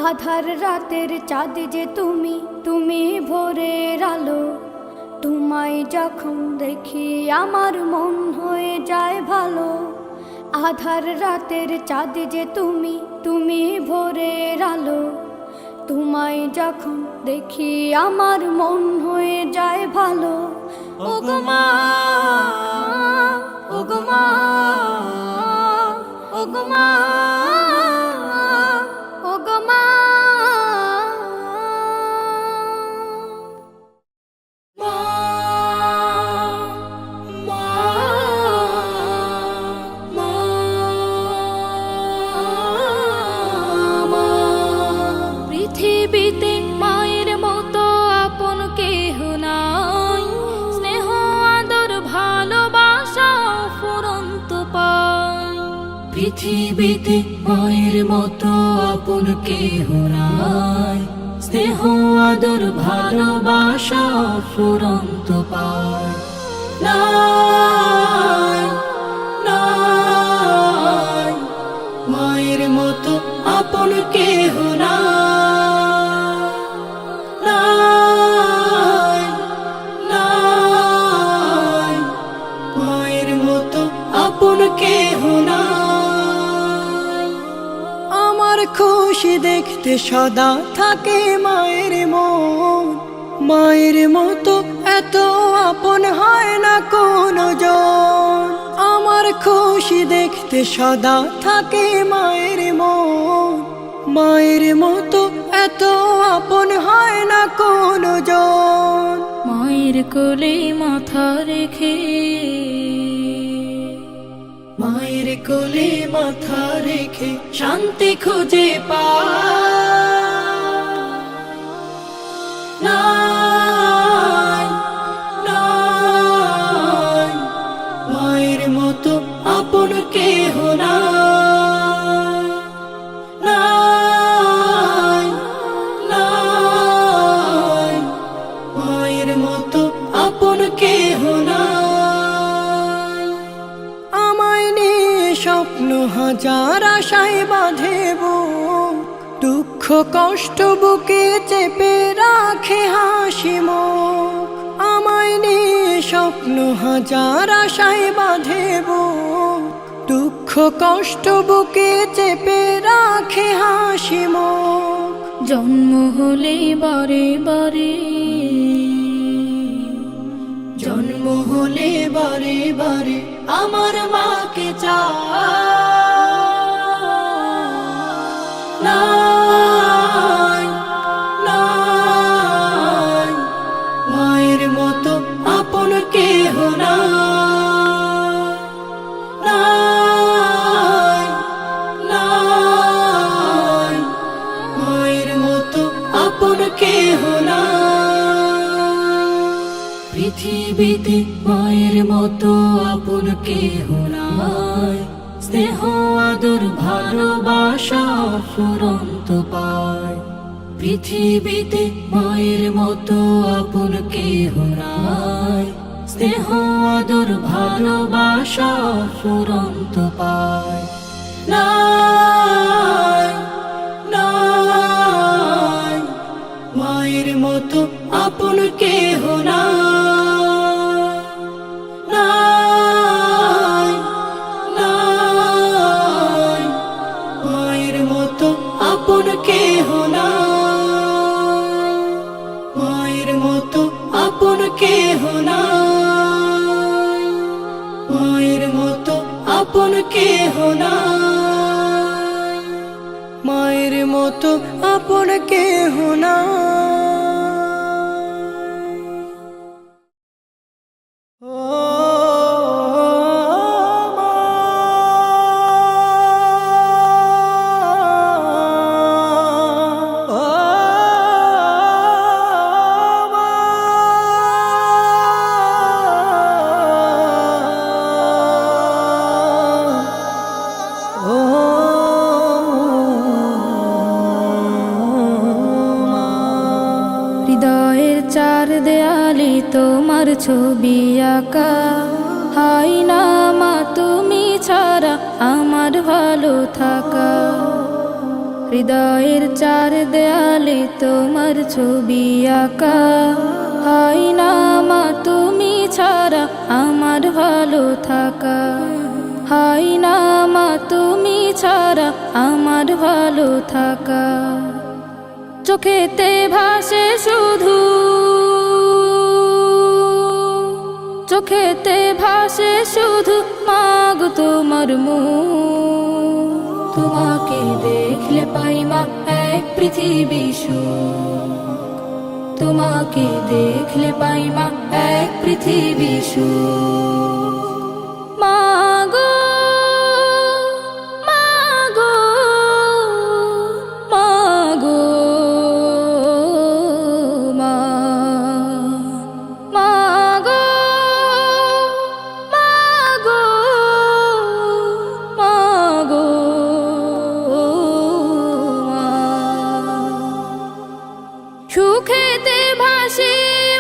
Speaker 2: আধার রাতের চাঁদ যে তুমি তুমি ভোরের আলো তোমায় যখন দেখি আমার মন হয়ে যায় ভালো আধার রাতের চাঁদ যে তুমি তুমি ভোরের আলো তোমায় যখন দেখি আমার মন হয়ে যায় ভালো ওগো মা ওগো মা ওগো মা ওগো মা
Speaker 3: পৃথিবীতে মায়ের মতো আপন কেহ নাই স্নেহ আদর ভালোবাসা ফুরন্ত পায়
Speaker 2: পৃথিবীতে মায়ের মতো আপন কেহ নাই স্নেহ আদর ভালোবাসা ফুরন্ত পায় নাই নাই মায়ের মতো আপন কেহ নাই নাই মায়ের মতো আপন কেহ নাই আমার খুশি দেখতে সদা থাকে মায়ের মন মায়ের মতো এত আপন হয় না কোনো জন আমার খুশি দেখতে সদা থাকে মায়ের মন মায়ের মতো এত আপন হয় না কোনো জন
Speaker 3: মায়ের কোলে মাথা রেখে
Speaker 2: মায়ের কোলে মাথা রেখে শান্তি খুঁজে পায় নাই নাই মায়ের মতো কেহ নাই, নাই, নাই, মায়ের মতো আপন কেহ নাই। আমায় নিয়ে স্বপ্ন হাজার আশায় বাঁধে বুক, দুঃখ কষ্ট বুকে চেপে রাখে হাসি মুখ। আমায় নিয়ে স্বপ্ন হাজার আশায় বাঁধে বুক, দুঃখ কষ্ট বুকে চেপে রাখে হাসি মুখ।
Speaker 3: জন্ম হলে বারে বারে,
Speaker 2: জন্ম হলে বারে বারে আমার মাকে চাই, নাই, নাই, মায়ের মতো আপন কেহ নাই, নাই, নাই, মায়ের মতো আপন কেহ নাই। পৃথিবীতে মায়ের মতো আপন কেহ নাই, স্নেহ আদর ভালোবাসা ফুরন্ত পায়। পৃথিবীতে মায়ের মতো আপন কেহ নাই, স্নেহ আদর ভালোবাসা ফুরন্ত পায়। নাই, নাই, মায়ের মতো আপন কেহ নাই, নাই, নাই, মায়ের মতো আপন কেহ নাই, মায়ের মতো আপন কেহ নাই, মায়ের মতো আপন কেহ নাই, মায়ের মতো আপন কেহ নাই।
Speaker 3: হৃদয়ের চার দেয়ালে তোমার ছবি আঁকা, হাই না মা তুমি ছাড়া আমার ভালো থাকা। হৃদয়ের চার দেয়ালে তোমার ছবি আঁকা, হাই না মা তুমি ছাড়া আমার ভালো থাকা। হাই না মা তুমি ছাড়া আমার ভালো থাকা। চোখেতে ভাসে শুধু, চোখেতে ভাসে শুধু মাগো তোমার মুখ। তোমাকে দেখলে পাই মা এক পৃথিবী সুখ, তোমাকে দেখলে পাই মা এক পৃথিবী সুখ। মাগো, মাগো, মাগো, মা, মাগো, মাগো, মাগো, মা। সুখেতে ভাসি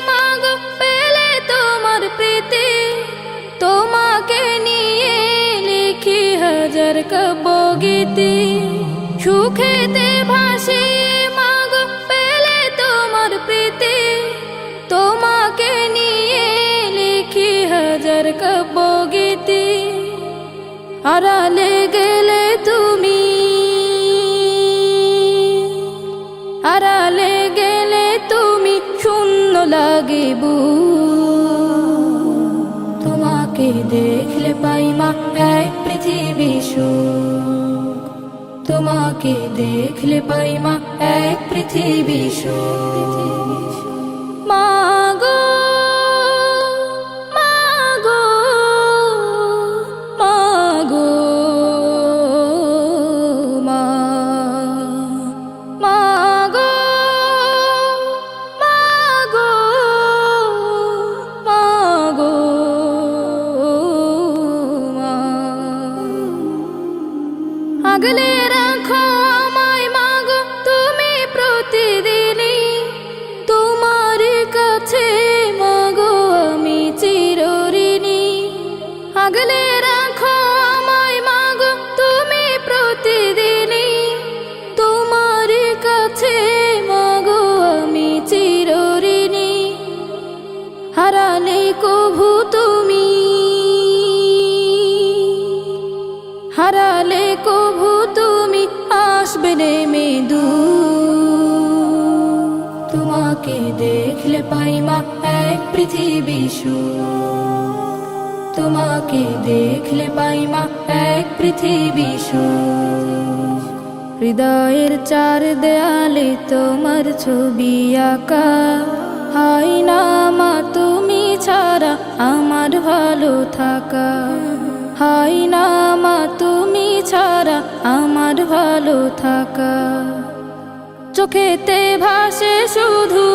Speaker 3: মাগো পেলে তোমার প্রীতি, তোমাকে নিয়ে লিখি হাজার কাব্যগীতি। সুখেতে ভাসি মাগো পেলে তোমার প্রীতি, তোমাকে নিয়ে লিখি হাজার কাব্যগীতি। আড়ালে গেলে তুমি, আড়ালে গেলে তুমি শূন্য লাগে বুক। তোমাকে দেখলে পাই মা এক পৃথিবী সুখ, তোমাকে দেখলে পাই মা এক পৃথিবী সুখ। মাগো, মাগো, মাগো, মা, মাগো, মাগো, মাগো, মা। তোমাকে দেখলে পাই মা এক পৃথিবী সুখ, তোমাকে দেখলে পাই মা এক পৃথিবী সুখ। হৃদয়ের চার দেয়ালে তোমার ছবি আঁকা, হয় না মা তুমি ছাড়া আমার ভালো থাকা, হয় না মা তুমি ছাড়া আমার ভালো থাকা। চোখেতে ভাসে শুধু,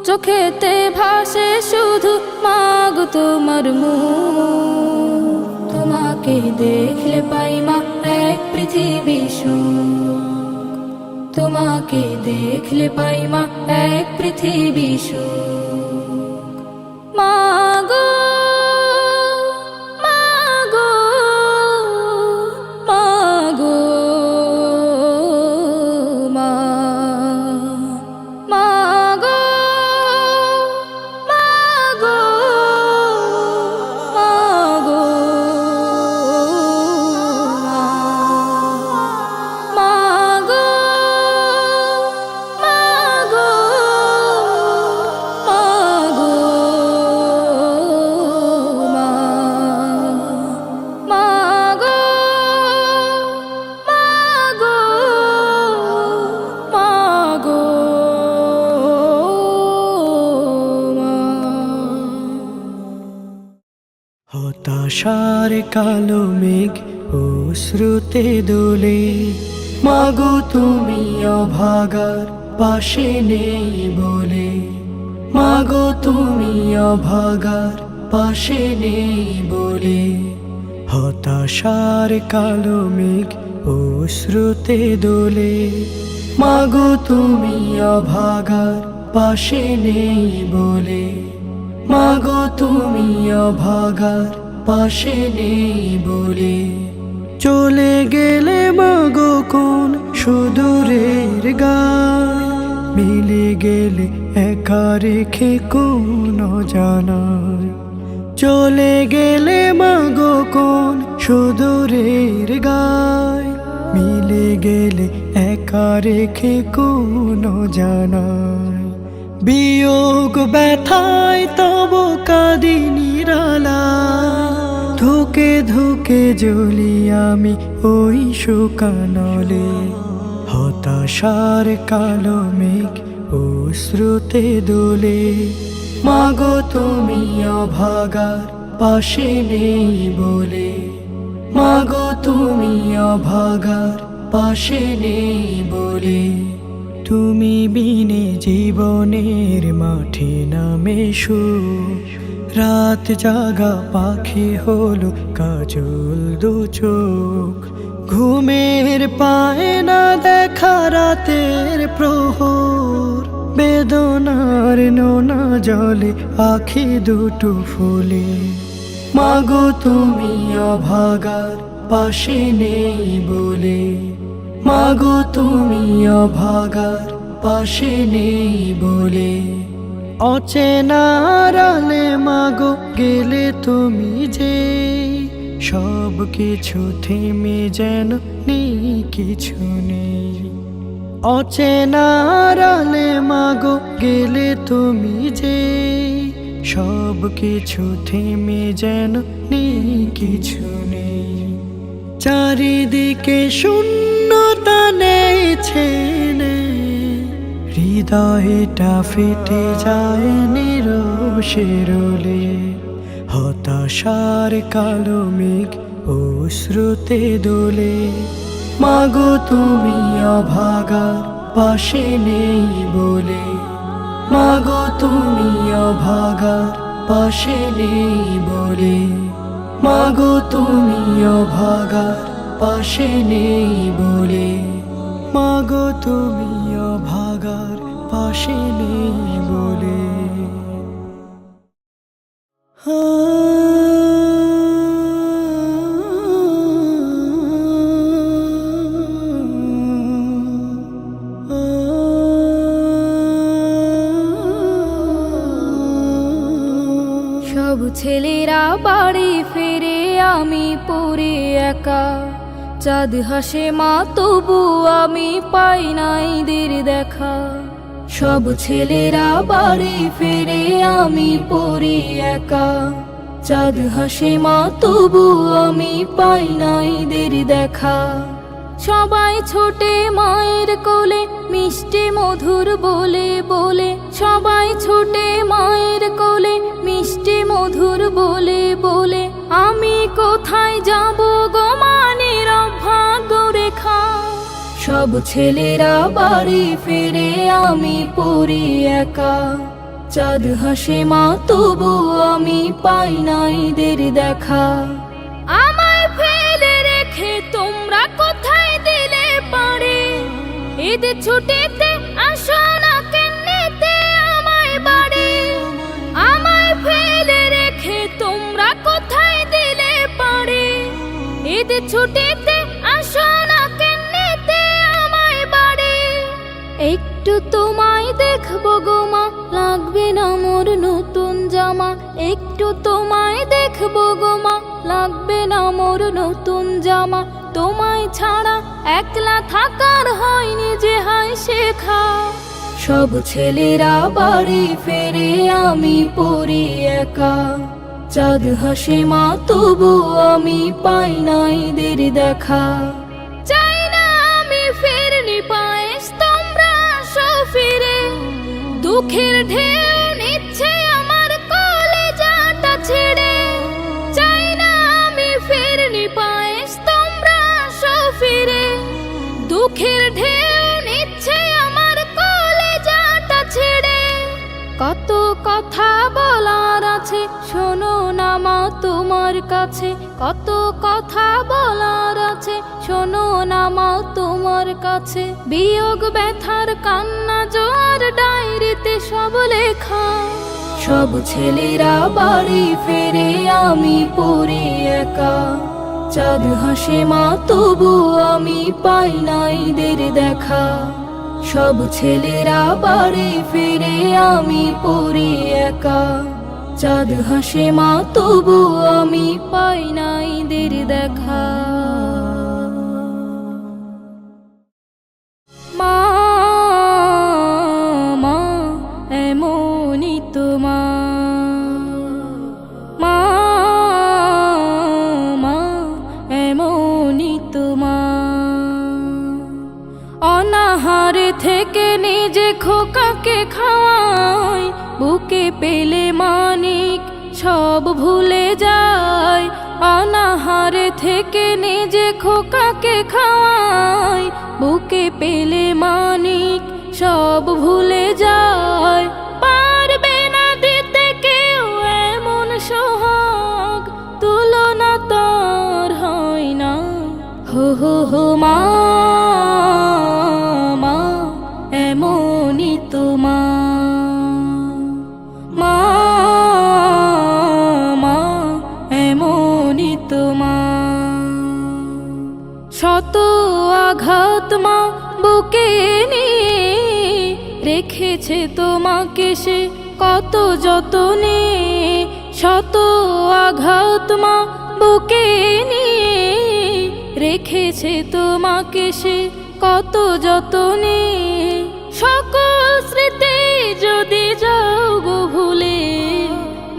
Speaker 3: চোখেতে ভাসে শুধু মাগো তোমার মুখ, তোমাকে দেখলে পাই মা এক পৃথিবী সুখ, তোমাকে দেখলে পাই মা এক পৃথিবী সুখ। মাগো মাগো মাগো মা, মাগো মাগো মাগো মাগো মাগো মাগো মা, মাগো মাগো মাগো মা।
Speaker 2: হতাশার কালো মেঘ অশ্রুতে দোলে, মাগো তুমি অভাগার পাশে নেই বলে, মাগো তুমি অভাগার পাশে নেই বলে। হতাশার কালো মেঘ অশ্রুতে দোলে, মাগো তুমি অভাগার পাশে নেই বলে, মাগো তুমি অভাগার পাশে নেই বলে। চলে গেলে মাগো কোন সুদূরের গায়, মিলে গেলে একা রেখে কোন জানায়। চলে গেলে মাগো কোন সুদূরের গায়, মিলে গেলে একা রেখে কোন জানায়। বিয়োগ ব্যথায় তব কাঁদি নিরালায়, ধুকে ধুকে জ্বলি আমি ওই শুকানলে। হতাশার কালো মেঘ অশ্রুতে দোলে, মাগো তুমি অভাগার পাশে নেই বলে, মাগো তুমি অভাগার পাশে নেই বলে। তুমি বিনে জীবনের মাঠে নামে সুখ, রাত জাগা পাখি হলো কাজল দু চোখ। ঘুমের পায় না দেখা রাতের প্রহর, বেদনার নোনা জলে আখি দুটো ফুলে। মাগো তুমি অভাগার পাশে নেই বলে, মাগো তুমি অভাগার পাশে নেই বলে। অচেনার আলে মাগো গেলে তুমি যে, সব কিছু থেমে যেন নেই কিছু নেই। অচেনার আলে মাগো গেলে তুমি যে, সব কিছু থেমে যেন নেই কিছু নেই। চারিদিকে শূন্যতা নেইছে, হৃদয়টা ফেটে যায় নিরবশিরলে। হতাশার কালো মেঘ অশ্রুতে দোলে, মাগো তুমি অভাগার পাশে নেই বলে, মাগো তুমি অভাগার পাশে নেই বলে, মাগো তুমি অভাগার পাশে নেই বলে, মাগো তুমি অভাগার পাশে নেই বলে।
Speaker 3: সব ছেলেরা বাড়ি ফিরে আমি পড়ে একা, চাঁদ হাসে মা তবু আমি পাই নাই দের দেখা, সব ছেলেরা বাড়ি ফেরে আমি পড়ি একা। চাঁদ হাসে মা তবু আমি পাই নাই দের দেখা, সবাই ছোটে মায়ের কোলে মিষ্টি মধুর বলে বলে, সবাই ছোটে মায়ের কোলে মিষ্টি মধুর বলে বলে, আমি কোথায় যাব গো মা নীরব ভাগ্য রেখা। সব ছেলেরা বাড়ি ফেরে আমি পড়ি একা, চাঁদ হাসে মা তবু আমি পাই নাই দের দেখা। আমায় ফেলে রেখে তোমরা কোথায় দিলে পারে, ঈদের ছুটিতে আসো না কেন্নিতে আমায় বাড়ি। আমায় ফেলে রেখে তোমরা কোথায় দিলে পারে, ঈদের ছুটিতে আসো না কেন্নিতে আমায় বাড়ি। একটু তোমায় দেখবো গো মা, লাগবে না মোর নতুন জামা। একটু তোমায় দেখবো গো মা, লাগবে না মোর নতুন জামা। তোমায় ছাড়া একলা থাকার হয়নি যে হায় শেখা। সব ছেলেরা বাড়ি ফেরে আমি পড়ি একা, চাঁদ হাসে মা তবু আমি পাই নাই দের দেখা। চাই না আমি ফেরনি পায়েস তোমরা আসো ফিরে, দুঃখের ঢেউ নিচ্ছে আমার কলেজাটা ছেড়ে। চাই না আমি ফেরনি পায়েস তোমরা আসো ফিরে, দুঃখের ঢেউ নিচ্ছে আমার কলেজাটা ছেড়ে। কত কথা বলার আছে শোনো না মা তোমার কাছে, কত কথা বলার আছে শোনো না মা তোমার কাছে। বিয়োগ ব্যথার কান্না জোয়ার ডায়েরিতে সব লেখা, সব ছেলেরা বাড়ি ফেরে আমি পড়ি একা, চাঁদ হাসে মা তবু আমি পাই নাই দের দেখা। সব ছেলেরা বাড়ি ফিরে আমি পড়ি একা, চাঁদ হাসে মা তবু আমি পাই নাই দের দেখা। মা মা এমনই তোমার, মা মা এমনই তোমার। অনাহারে থেকে নিজে খোকাকে খাওয়াই, বুকে পেলে মানিক সব ভুলে যায়। অনাহারে থেকে নিজে খোকাকে খাওয়াই, বুকে পেলে মানিক সব ভুলে যায়। পারবে না দিতে কেউ এমন সোহাগ, তুলনা তার হয় না। হো হো হো মা মা এমনই তোমার, মা মা এমনই তোমার। শত আঘাত মা বুকে নিয়ে রেখেছে তোমাকে সে কত যতনে। শত আঘাত মা বুকে নিয়ে রেখেছে তোমাকে সে কত যতনে। সকল স্মৃতি যদি যাও গো ভুলে,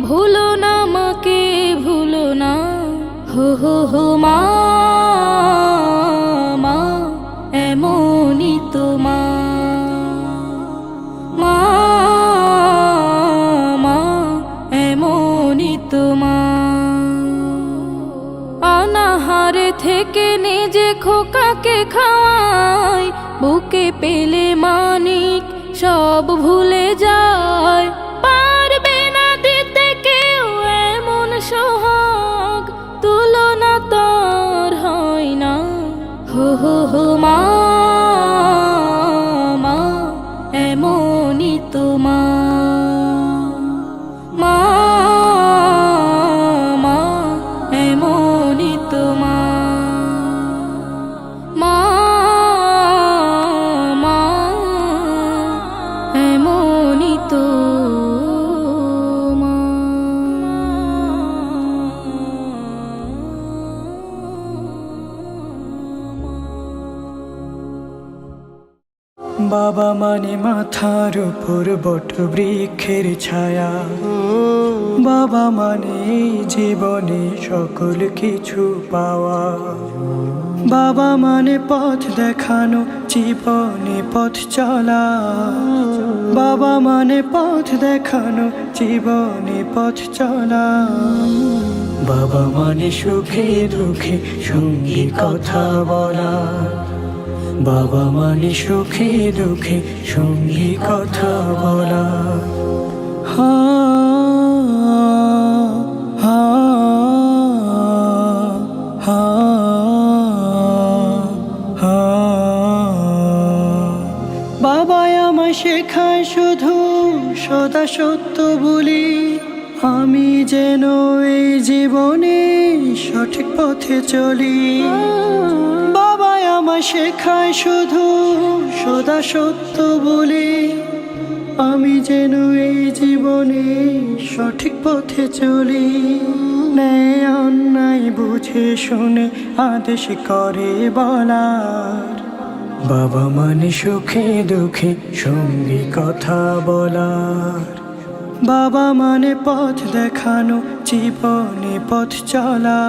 Speaker 3: ভুলো না মাকে ভুলো না। হো হো হো মা মা এমনই তোমার, মা মা এমনই তোমার। অনাহারে থেকে নিজে খোকাকে খাওয়াই, বুকে পেলে মানিক সব ভুলে যায়। পারবে না দিতে কেউ এমন সোহাগ, তুলনা তার হয় না। হো হো হো মা মা এমনই তোমার, মা মা এমনই তোমার, মা মা এমনই তোমার।
Speaker 2: বাবা মানে মাথার উপর বট বৃক্ষের ছায়া, বাবা মানে এই জীবনে সকল কিছু পাওয়া, বাবা মানে পথ দেখানো জীবনে পথ চলা, বাবা মানে পথ দেখানো জীবনে পথ চলা, বাবা মানে সুখে দুঃখে সঙ্গী কথা বলা, বাবা মানে সুখে দুঃখে সঙ্গী কথা বলা। হা হা হা হা। বাবাই আমায় শেখায় শুধু সদা সত্য বলি, আমি যেন এই জীবনে সঠিক পথে চলি। বাবাই আমায় শেখায় শুধু সদা সত্য বলি, আমি যেন এই জীবনে সঠিক পথে চলি। ন্যায় অন্যায় বুঝে শুনে আদেশ করে বলার, বাবা মানে সুখে দুঃখে সঙ্গী কথা বলার, বাবা মানে পথ দেখানো জীবনে পথ চলা,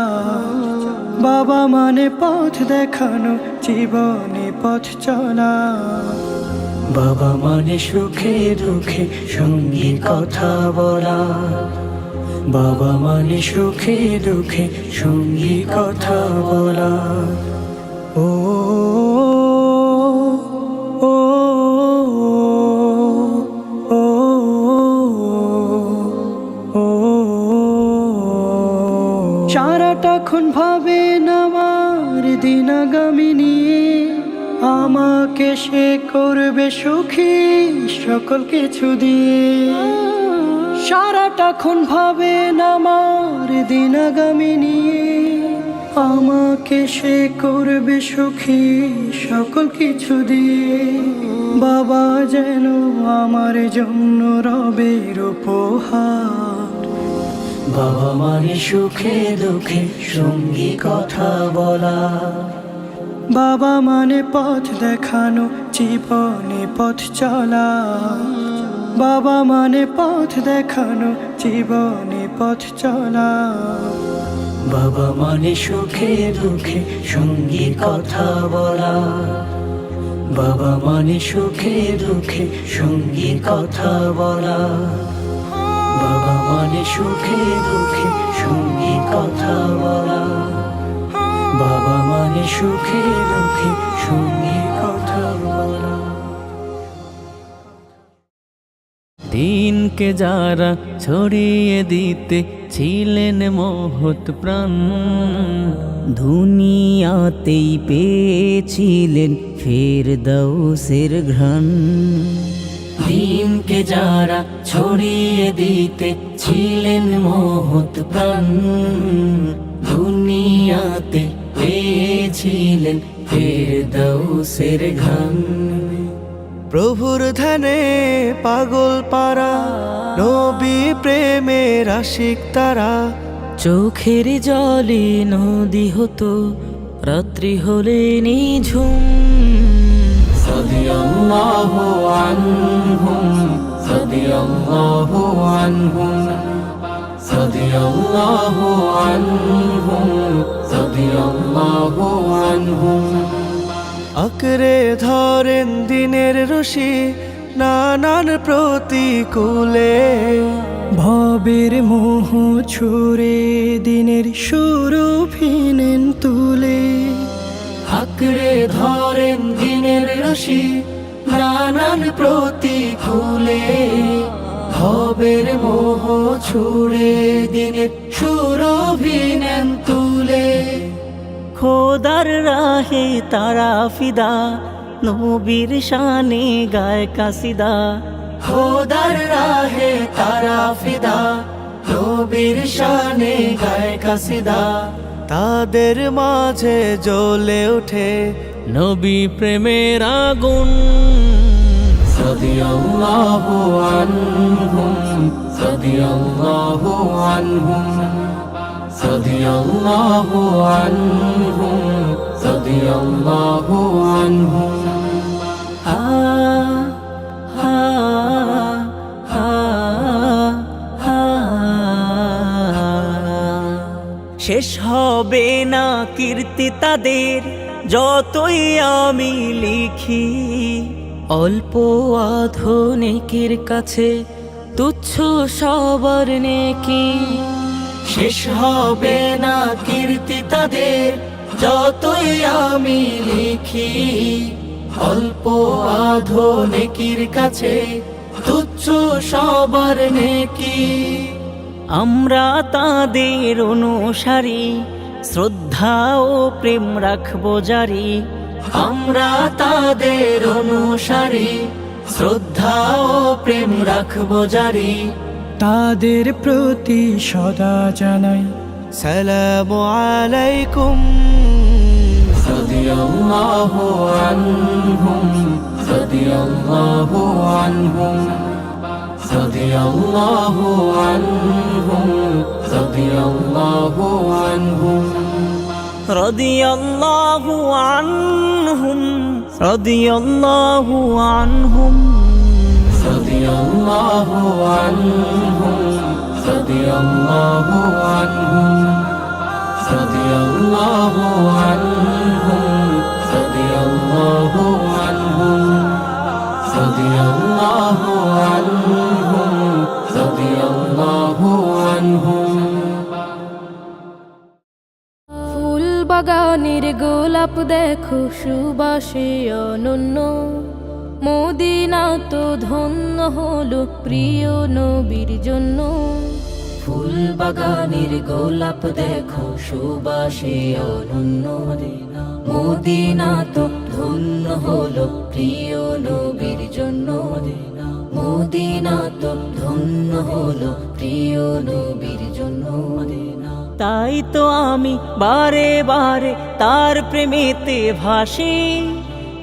Speaker 2: বাবা মানে পথ দেখানো জীবনে পথ চলা, বাবা মানে সুখে দুঃখে সঙ্গী কথা বলা, বাবা মানে সুখে দুঃখে সঙ্গী কথা বলা। ও ও ও ও সারাটাক্ষণ ভাবেন আমার দিন আগামী নিয়ে, আমাকে সে করবে সুখী সকল কিছু দিয়ে। সারাটাক্ষণ ভাবেন আমার দিন আগামী নিয়ে, আমাকে সে করবে সুখী সকল কিছু দিয়ে। বাবা যেন আমার জন্য রবের উপহার, বাবা মানে সুখে দুঃখে সঙ্গী কথা বলা, বাবা মানে পথ দেখানো জীবনে পথ চলা, বাবা মানে পথ দেখানো জীবনে পথ চলা, বাবা মানে সুখে দুঃখে সঙ্গী কথা বলা, বাবা মানে সুখে দুঃখে সঙ্গী কথা বলা, বাবা মানে সুখে দুঃখে সঙ্গী কথা বলা, বাবা মানে সুখে দুঃখে সঙ্গী কথা বলা।
Speaker 5: দিনকে যারা ছড়িয়ে দিতে ছিলেন মহৎ প্রাণ,
Speaker 4: দুনিয়াতেই পেয়েছিলেন ফেরদাউসের ঘ্রাণ।
Speaker 5: দিনকে যারা ছড়িয়ে দিতে ছিলেন মহৎ প্রাণ, দুনিয়াতে পেয়েছিলেন ফেরদাউসের ঘ্রাণ।
Speaker 2: প্রভুর ধ্যানে পাগল পারা নবী প্রেমের আশিক তারা,
Speaker 5: চোখের জলে নদী হতো রাত্রি হলে নিঝুম। রাদিয়াল্লাহু আনহুম, রাদিয়াল্লাহু আনহুম, রাদিয়াল্লাহু আনহুম, রাদিয়াল্লাহু আনহুম।
Speaker 2: আঁকড়ে ধরেন দিনের রশি নানান প্রতিকূলে, ভবের মোহ ছুড়ে দিনের সুরভিনেন তুলে।
Speaker 5: আঁকড়ে ধরেন দিনের রশি নানান প্রতিকূলে, ভবের মোহ ছুড়ে দিনের সুরভিনেন তুলে।
Speaker 4: খোদার রাহে তারা ফিদা, নবীর শানে গায় কাসিদা।
Speaker 5: খোদার রাহে তারা ফিদা, নবীর শানে গায় কাসিদা।
Speaker 2: তাদের মাঝে জ্বলে ওঠে
Speaker 5: নবী প্রেমের আগুন। রাদিয়াল্লাহু আনহুম, রাদিয়াল্লাহু আনহুম, রাদিয়াল্লাহু আনহুম, রাদিয়াল্লাহু আনহুম।
Speaker 4: শেষ হবে না কীর্তি তাদের যতই আমি লিখি।
Speaker 3: অল্প আধুনিকের কাছে তুচ্ছ সবার নেকি।
Speaker 5: শেষ হবে না কীর্তি তাদের যতই আমি লিখি। অল্প আধুনিকের কাছে তুচ্ছ সবার নেকি।
Speaker 4: আমরা তাদের অনুসারী, শ্রদ্ধা ও প্রেম রাখবো জারি।
Speaker 5: আমরা তাদের অনুসারী, শ্রদ্ধা ও প্রেম রাখবো জারি।
Speaker 2: তাদের প্রতি সদা জানাই সালামু আলাইকুম।
Speaker 5: রাদিয়াল্লাহু আনহুম, রাদিয়াল্লাহু আনহুম, রাদিয়াল্লাহু আনহুম, রাদিয়াল্লাহু আনহুম,
Speaker 4: রাদিয়াল্লাহু আনহুম, রাদিয়াল্লাহু আনহুম,
Speaker 5: রাদিয়াল্লাহু আনহুম, রাদিয়াল্লাহু আনহুম, রাদিয়াল্লাহু আনহুম, রাদিয়াল্লাহু আনহুম, রাদিয়াল্লাহু আনহুম, রাদিয়াল্লাহু আনহুম।
Speaker 3: ফুল বাগানের গোলাপ দেখো সুবাসে অনন্য। মদিনা তো ধন্য হলো প্রিয় নবীর জন্য।
Speaker 4: ফুল বাগানের গোলাপ দেখো সুবাসে অনন্য। মদিনা তো ধন্য হলো প্রিয় নবীর জন্য। মদিনা তো ধন্য হলো প্রিয় নবীর জন্য। তাই তো আমি বারে বারে তার প্রেমেতে ভাসি।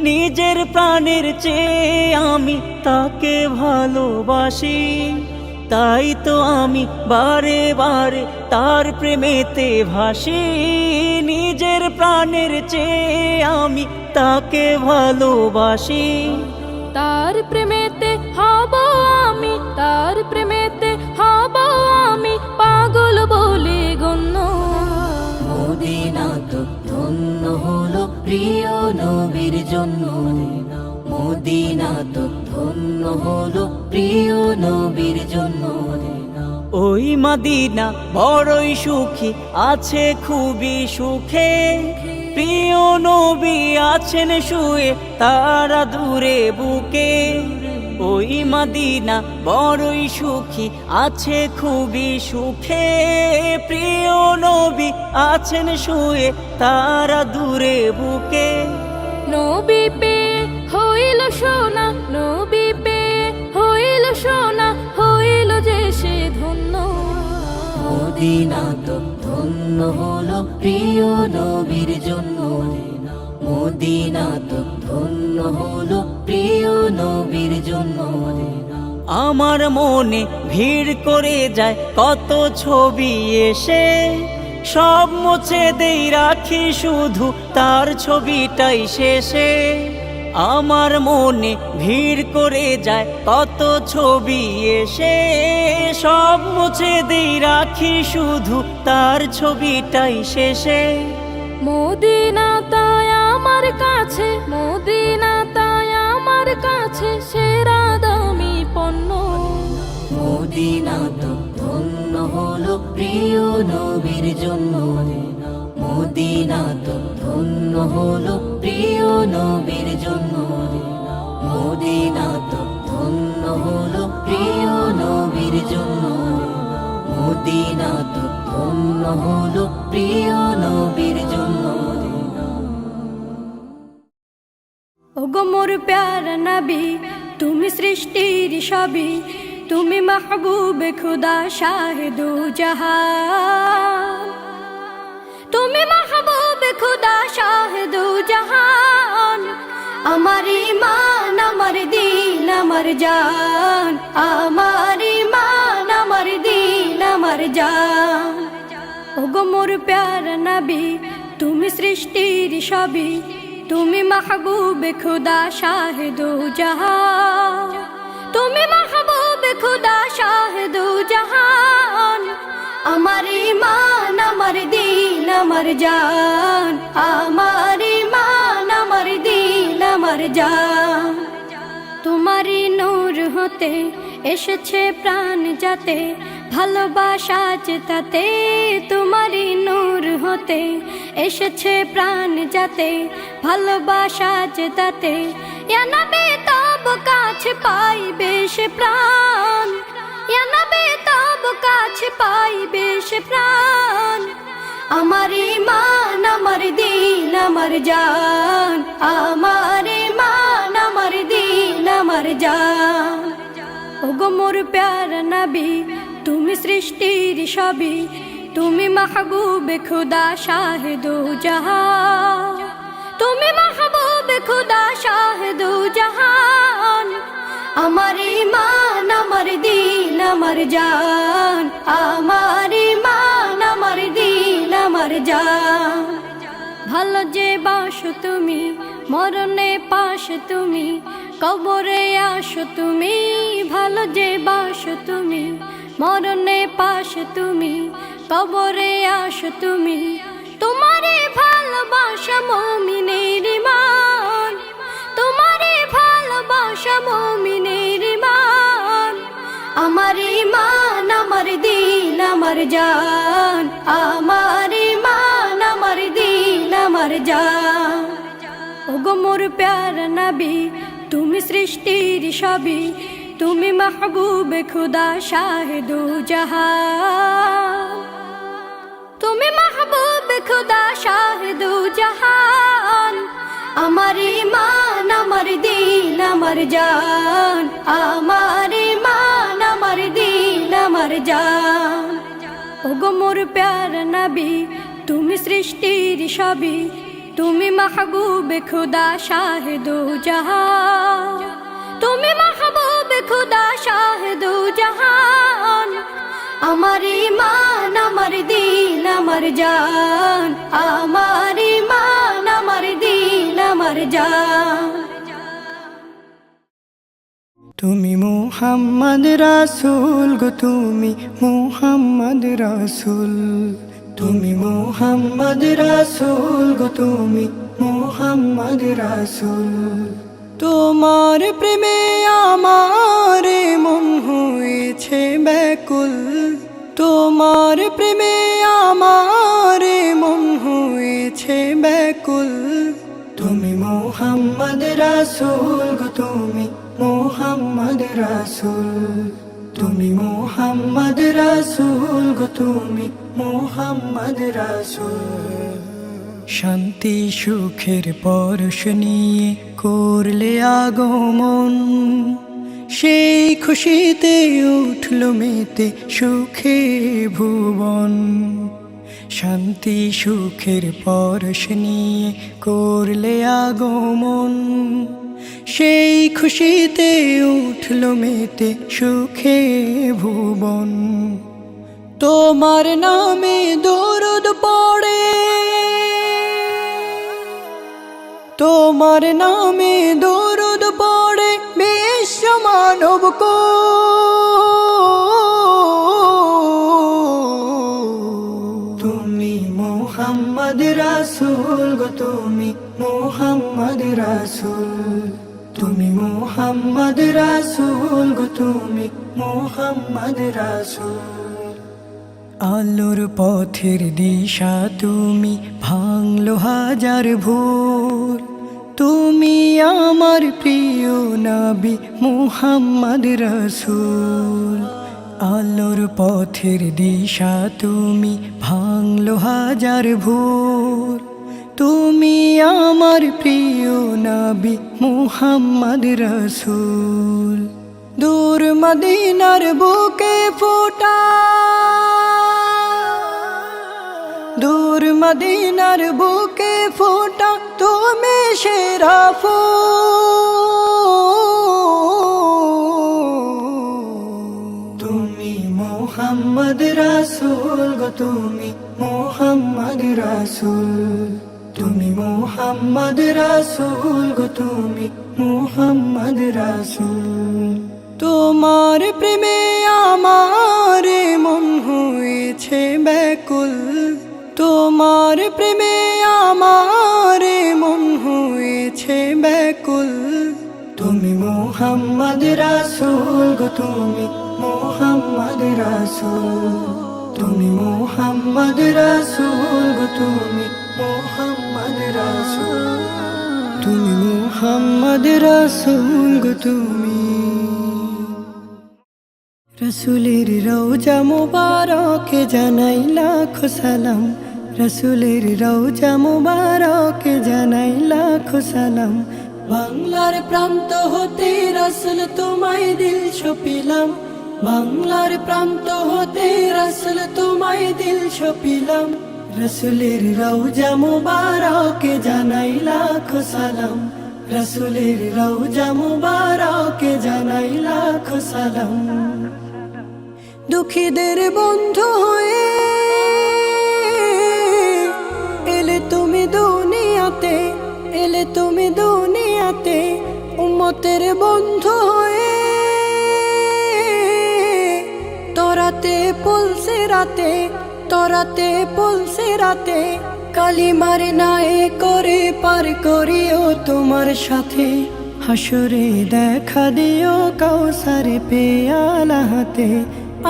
Speaker 4: নিজের প্রাণের চেয়ে আমি তাকে ভালোবাসি। তাই তো আমি বারে বারে তার প্রেমেতে ভাসি। নিজের প্রাণের চেয়ে আমি তাকে ভালোবাসি।
Speaker 3: তার প্রেমেতে হব আমি, তার প্রেমেতে হব আমি পাগল বলে গণ্য।
Speaker 4: মদিনা তো ধন্য হলো প্রিয় নবীর জন্য। মদিনা তো ধন্য হলো প্রিয় নবীর জন্য। ওই মদিনা বড়ই সুখী আছে খুবই সুখে। প্রিয় নবী আছেন শুয়ে তারা দূরে বুকে। ওই মদিনা বড়ই সুখী আছে খুবই সুখে। প্রিয় নবী আছেন শুয়ে তারা দূরে বুকে।
Speaker 3: নবী পেয়ে হইল সোনা, নবী পেয়ে হইল সোনা, হইল যে সে ধন্য।
Speaker 4: মদিনা তো ধন্য হলো প্রিয় নবীর জন্য। মদিনা তো ধন্য হলো প্রিয় নবীর জন্য। আমার মনে ভিড় করে যায় কত ছবি এসে। সব মুছে দেই রাখি শুধু তার ছবিটাই শেষে। আমার মনে ভিড় করে যায় কত ছবি এসে। সব মুছে দেই রাখি শুধু তার ছবিটাই শেষে।
Speaker 3: মদিনা তাই আমার কাছে, মদিনা তাই আমার কাছে সেরা দামি পণ্য।
Speaker 4: মদিনা তো ধন্য হলো প্রিয় নবীর জন্য। মদিনা তো ধন্য হলো প্রিয় নবীর জন্য। মদিনা তো ধন্য হলো প্রিয় নবীর জন্য। মদিনা তো ধন্য হলো প্রিয় নবীর জন্য।
Speaker 1: ওগো মোর প্যারা নবী, তুমি সৃষ্টির সবই। তুমি মাহবুবে খুদা শাহিদু জাহান। তুমি মাহবুবে খুদা শাহিদু জাহান। আমার ঈমান, আমার দিন, আমার জান। আমার ঈমান, আমার দিন, আমার জান। ওগো মোর প্যারা নবী, তুমি সৃষ্টির সবই। তুমি মাহবুবে খুদা শাহিদু জাহান। তুমি মাহবুবে খুদা শাহিদু জাহান। আমার ঈমান, আমার দিল আমার জান, আমার ইমান আমার দিল আমার জান। তোমারই নূর হতে এসেছে প্রাণ যাতে, ভালোবাসা তাতে তোমারই নূর হতে এসেছে প্রাণ যাতে, ভালোবাসা তাতে। ইয়া নবী তব কাছে পাইবে সে প্রাণ, ইয়া নবী তব কাছে পাইবে সে প্রাণ। আমার ইমান আমার দিল আমার জান, আমার ইমান আমার দিল আমার জান। ওগো মোর প্যারা নবী তুমি সৃষ্টির সবই, তুমি মাহবুবে খুদা শাহিদু জাহান, তুমি মাহবুবে খুদা শাহিদু জাহান। আমার ইমান আমার দিল আমার জান, আমার ইমান আমার দিল আমার জান। ভালো যে বাসো তুমি মরণে পাশ তুমি, কবরে আসো তুমি। ভালো যে বাসো তুমি মরণে পাশ তুমি, কবরে আসো তুমি। তোমারে ভালোবাসা মুমিনের ঈমান, তোমারে ভালোবাসা মুমিনের ঈমান। আমার ঈমান আমার দিল আমার জান, আমার ঈমান আমার দিল আমার জান। ওগো মোর প্যারা নবী তুমি সৃষ্টির সবই, তুমি মাহবুবে খুদা শাহিদু জাহান, তুমি মাহবুবে খুদা শাহিদু জাহান। আমার ঈমান আমার দিল আমার জান, আমার ঈমান আমার দিল আমার জান। ওগো মোর প্যারা নবী তুমি সৃষ্টির সবই, তুমি মাহবুবে খুদা শাহিদু জাহান, তুমি মাহবুবে খুদা শাহিদু জাহান। আমার ঈমান আমার দিল আমার জান, আমার ঈমান আমার দিল আমার জান।
Speaker 2: তুমি মুহাম্মদ রাসূল গো, তুমি মুহাম্মদ রাসূল, তুমি মুহাম্মদ রাসূল গো, তুমি মুহাম্মদ রাসূল। তোমার প্রেমে আমার মন হয়েছে ব্যাকুল, তোমার প্রেমে আমার মন হয়েছে ব্যাকুল। তুমি মুহাম্মদ রাসূল গো, তুমি মুহাম্মদ রাসূল, তুমি মুহাম্মদ রাসূল গো, তুমি মুহাম্মদ রাসূল। শান্তি সুখের পরশ নিয়ে করলে আগমন, সেই খুশিতে উঠল মেতে সুখে ভুবন। শান্তি সুখের পরশ নিয়ে করলে আগমন, সেই খুশিতে উঠল মেতে সুখে ভুবন। তোমার নামে দরুদ পড়ে, তোমার নামে দরুদ পড়ে বিশ্ব মানব কো। তুমি মুহাম্মদ রাসূল গো, তুমি মুহাম্মদ রাসূল, তুমি মুহাম্মদ রাসূল গো, তুমি মুহাম্মদ রাসূল। আলোর পথের দিশা তুমি, ভাঙলো হাজার ভুল। তুমি আমার প্রিয় নবী মুহাম্মদ রাসূল। আলোর পথের দিশা তুমি, ভাঙলো হাজার ভুল। তুমি আমার প্রিয় নবী মুহাম্মদ রাসূল। দূর মদিনার বুকে ফোটা, দূর মদিনার বুকে ফোটা তুমি সেরা ফুল। তুমি মুহাম্মদ রাসূল গো, তুমি মুহাম্মদ রাসূল, তুমি মুহাম্মদ রাসূল গো, তুমি মুহাম্মদ রাসূল। তোমার প্রেমে আমার মন হয়েছে ব্যাকুল, তোমার প্রেমে আমার মন হয়েছে ব্যাকুল। তুমি মুহাম্মদ রাসূল গো, তুমি মুহাম্মদ রাসূল, তুমি মুহাম্মদ রাসূল গো, তুমি মুহাম্মদ রাসূল, তুমি মুহাম্মদ রাসূল গো তুমি। রসুলের রওজা মুবারকে জানাই লাখো সালাম, রসুলের রওজা মুবারকে জানাই লাখো সালাম। বাংলার প্রান্ত হতে রাসূল তোমায় দিল সপিলাম, বাংলার প্রান্ত হতে রাসূল তোমায় দিল সপিলাম। রসুলের রওজা মুবারকে জানাই লাখো সালাম, রসুলের রওজা মুবারকে জানাই লাখো সালাম। দুঃখীদের বন্ধু হয়ে এলে তুমি দুনিয়াতে, এলে তুমি দুনিয়াতে। উম্মতের বন্ধু হয়ে তরাতে পলসে রাতে, তরাতে পলসে রাতে। কালিমার নায়ে করে পার করিও তোমার সাথে, হাসরে দেখা দিও কাউসারে পেয়ালা হাতে।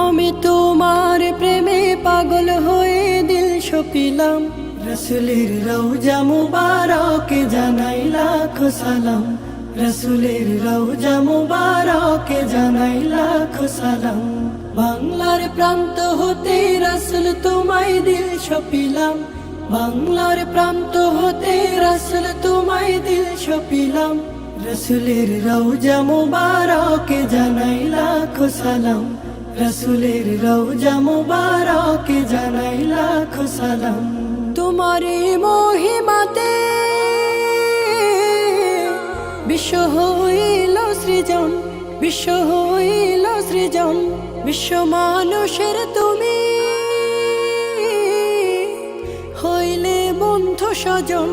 Speaker 2: আমি তোমার প্রেমে পাগল হয়ে দিল সপিলাম, রসুলের রওজা মুবারকে জানাই লাখো সালাম, রসুলের রওজা মুবারকে জানাই লাখো সালাম। বাংলার প্রান্ত হতে রাসূল তোমায় দিল সপিলাম, বাংলার প্রান্ত হতে রাসূল তোমায় দিল সপিলাম। রসুলের রওজা মুবারকে জানাই লাখো সালাম, রসুলের রওজা মুবারকে জানাই লাখো সালাম। তোমারে মহিমাতে বিশ্ব হইল সৃজন, বিশ্ব হইল সৃজন। বিশ্ব মানুষের তুমি হইলে বন্ধু স্বজন,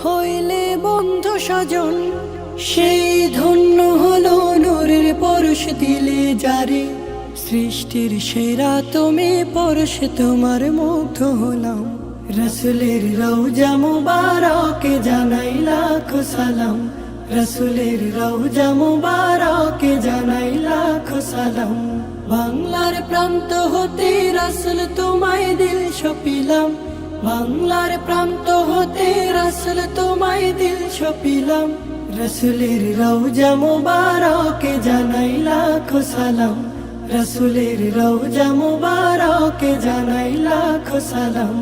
Speaker 2: হইলে বন্ধু স্বজন। সেই ধন্য হলো নূরের পরশ দিলে যারে, সৃষ্টির সেরা তুমি পরশ তোমার মুগ্ধ হলাম। রসুলের রওজা মুবারকে জানাই লাখো সালাম, রসুলের রওজা মুবারকে জানাই লাখো সালাম। বাংলার প্রান্ত হতে রাসূল তোমায় দিল সপিলাম, বাংলার প্রান্ত হতে রাসূল তোমায় দিল সপিলাম। রসুলের রওজা মুবারকে জানাই লাখো সালাম, রসুলের রওজা মুবারকে জানাই লাখো সালাম,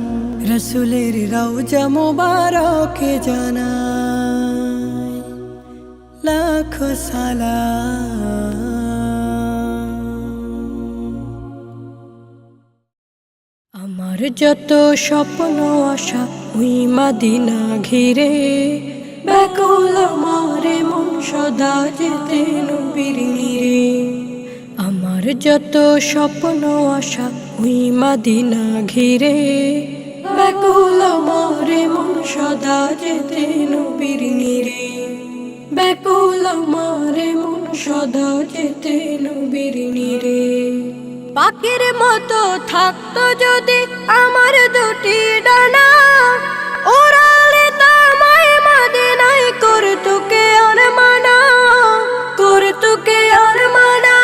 Speaker 2: রসুলের রওজা মুবারকে জানাই লাখো সালাম। আমার যত স্বপ্ন আশা ওই মদিনা ঘিরে, ব্যাকুল আমার মন সদা যেতে নবীর নিরে। আমার যত স্বপ্ন আশা ওই মদিনা ঘিরে, ব্যাকুল আমার মন সদা যেতে নবীর নিরে, ব্যাকুল আমার মন সদা যেতে নবীর নিরে। পাখির মতো থাকতো যদি আমার দুটি ডানা, ওরালে তোমায় মদিনায় করতো কে আর মানা, করতো কে আর মানা।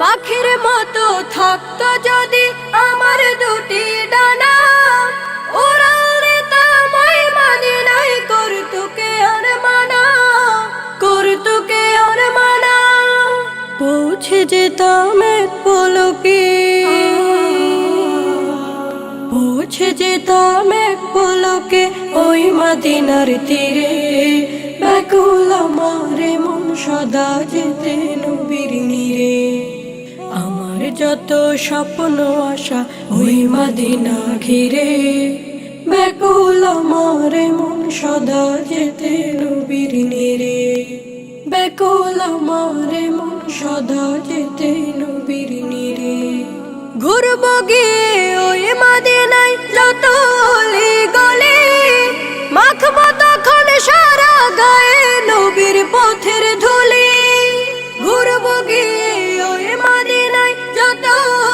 Speaker 2: পাখির মতো থাকতো যদি আমার দুটি ডানা, ওরালে তোমায় মদিনায় করতো কে আর মানা, করতো কে আর মানা। পৌঁছে যেতাম এক পলকে, পৌঁছে যেতাম এক পলকে ওই মদিনার তীরে, ব্যাকুল আমার মন সদা যেতে নবীর নিরে। আমার যত স্বপ্ন আশা ওই মদিনা ঘিরে, ব্যাকুল আমার মন সদা যেতে নবীর নিরে, ব্যাকুল আমার মন সদা যেতে নবীর নিরে। ঘুরবো গিয়ে ওই মদিনায় যত অলি গলি, মাখবো তখন সারা গায়ে নবীর পথের ধুলি। ঘুরবো গিয়ে ওই মদিনায় যত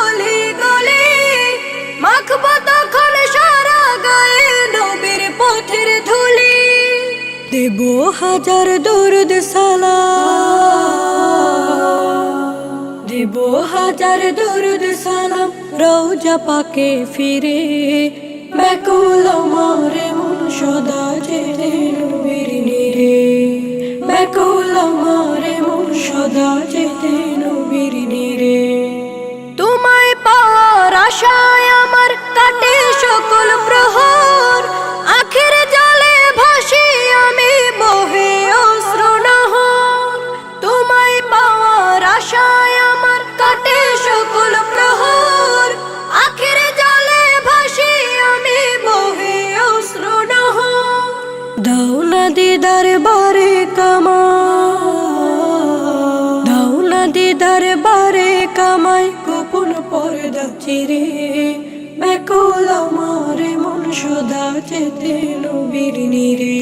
Speaker 2: অলি গলি, মাখবো তখন সারা দিব হাজার দরুদ সালাম, দিব হাজার দরুদ সালাম রওজা পাকে ফিরে, ব্যাকুল আমার মন সদা যেতে নবীর নিরে, ব্যাকুল আমার মন সদা যেতে নবীর নিরে। তোমায় পাওয়ার আশায় আমার কাটে সকল প্রহর, আখের জলে ভাসি আমি বহে অশ্রুনহর। তোমায় পাওয়ার আশায় আমার কাটে সকল প্রহর, আখের জলে ভাসি আমি বহে অশ্রুনহর। দাও না দিদার বারে কামাই, দাও না দিদার বারে কামাই গোপন পর্দা চিরে, ব্যাকুল আমার মন সদা যেতে নবীর নিরে,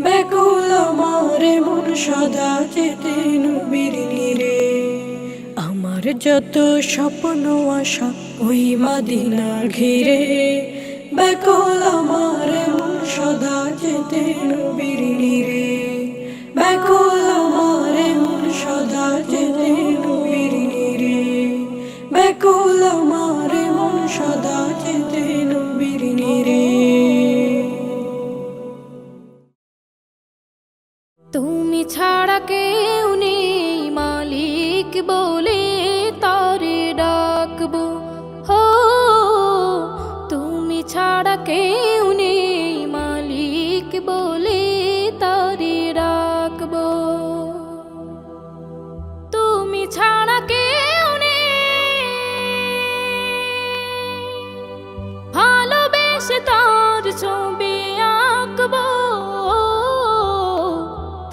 Speaker 2: ব্যাকুল আমার মন সদা যেতে নবীর নিরে। আমার যত স্বপ্ন আশা ওই মদিনা ঘিরে, ব্যাকুল আমার মন সদা যেতে নবীর নিরে, ব্যাকুল আমার মন সদা যেতে নবীর নিরে, ব্যাকুল আমার মন সদা যেতে নবীর নিরে।
Speaker 3: তুমি ছাড়া কেউ নেই মালিক বলে তারে ডাকবো, হো তুমি ছাড়া কেউ নেই মালিক বলে তারে ডাকবো। তুমি ছাড়া কেউ নেই ভালোবেসে তার ছবি আঁকবো,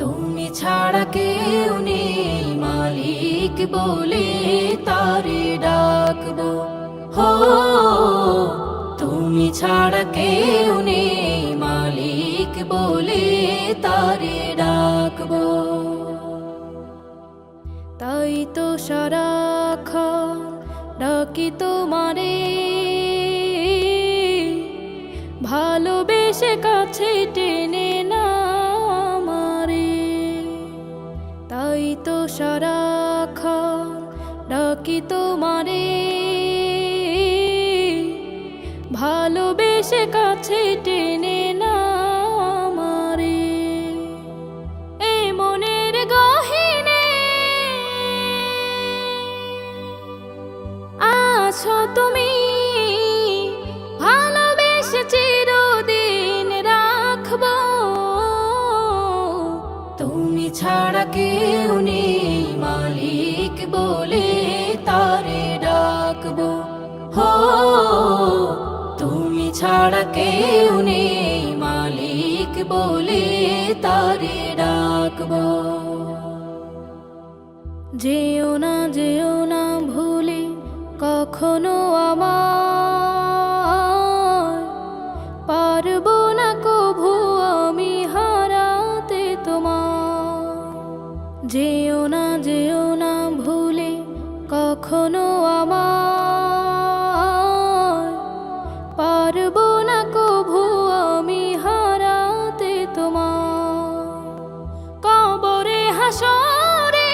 Speaker 3: তুমি ছাড়া কেউ নেই মালিক বলে তারে ডাকবো, হো তুমি ছাড়া কেউ নেই মালিক বলে তারে ডাকবো। তাই তো সারাক্ষণ ডাকি তোমারে, ভালোবেসে কাছে টেনে না আমারে। তাই তো সারাক্ষণ ডাকি তোমারে, ভালোবেসে কাছে টেনে না আমারে। এ মনের গহীনে আছো তুমি, ভালোবেসে চিরদিন রাখবো। তুমি ছাড়া কেউ নেই মালিক বলে তারে ডাকবো, হো তুমি ছাড়া কেউ নেই মালিক বলে তারে ডাকবো। যেও না ভুলে কখনো আমার, পারবো না কভু আমি হারাতে তোমার। যেও না ভুলে কখনো আমার, পারবো না কভু আমি হারাতে তোমার। কবরে হাসরে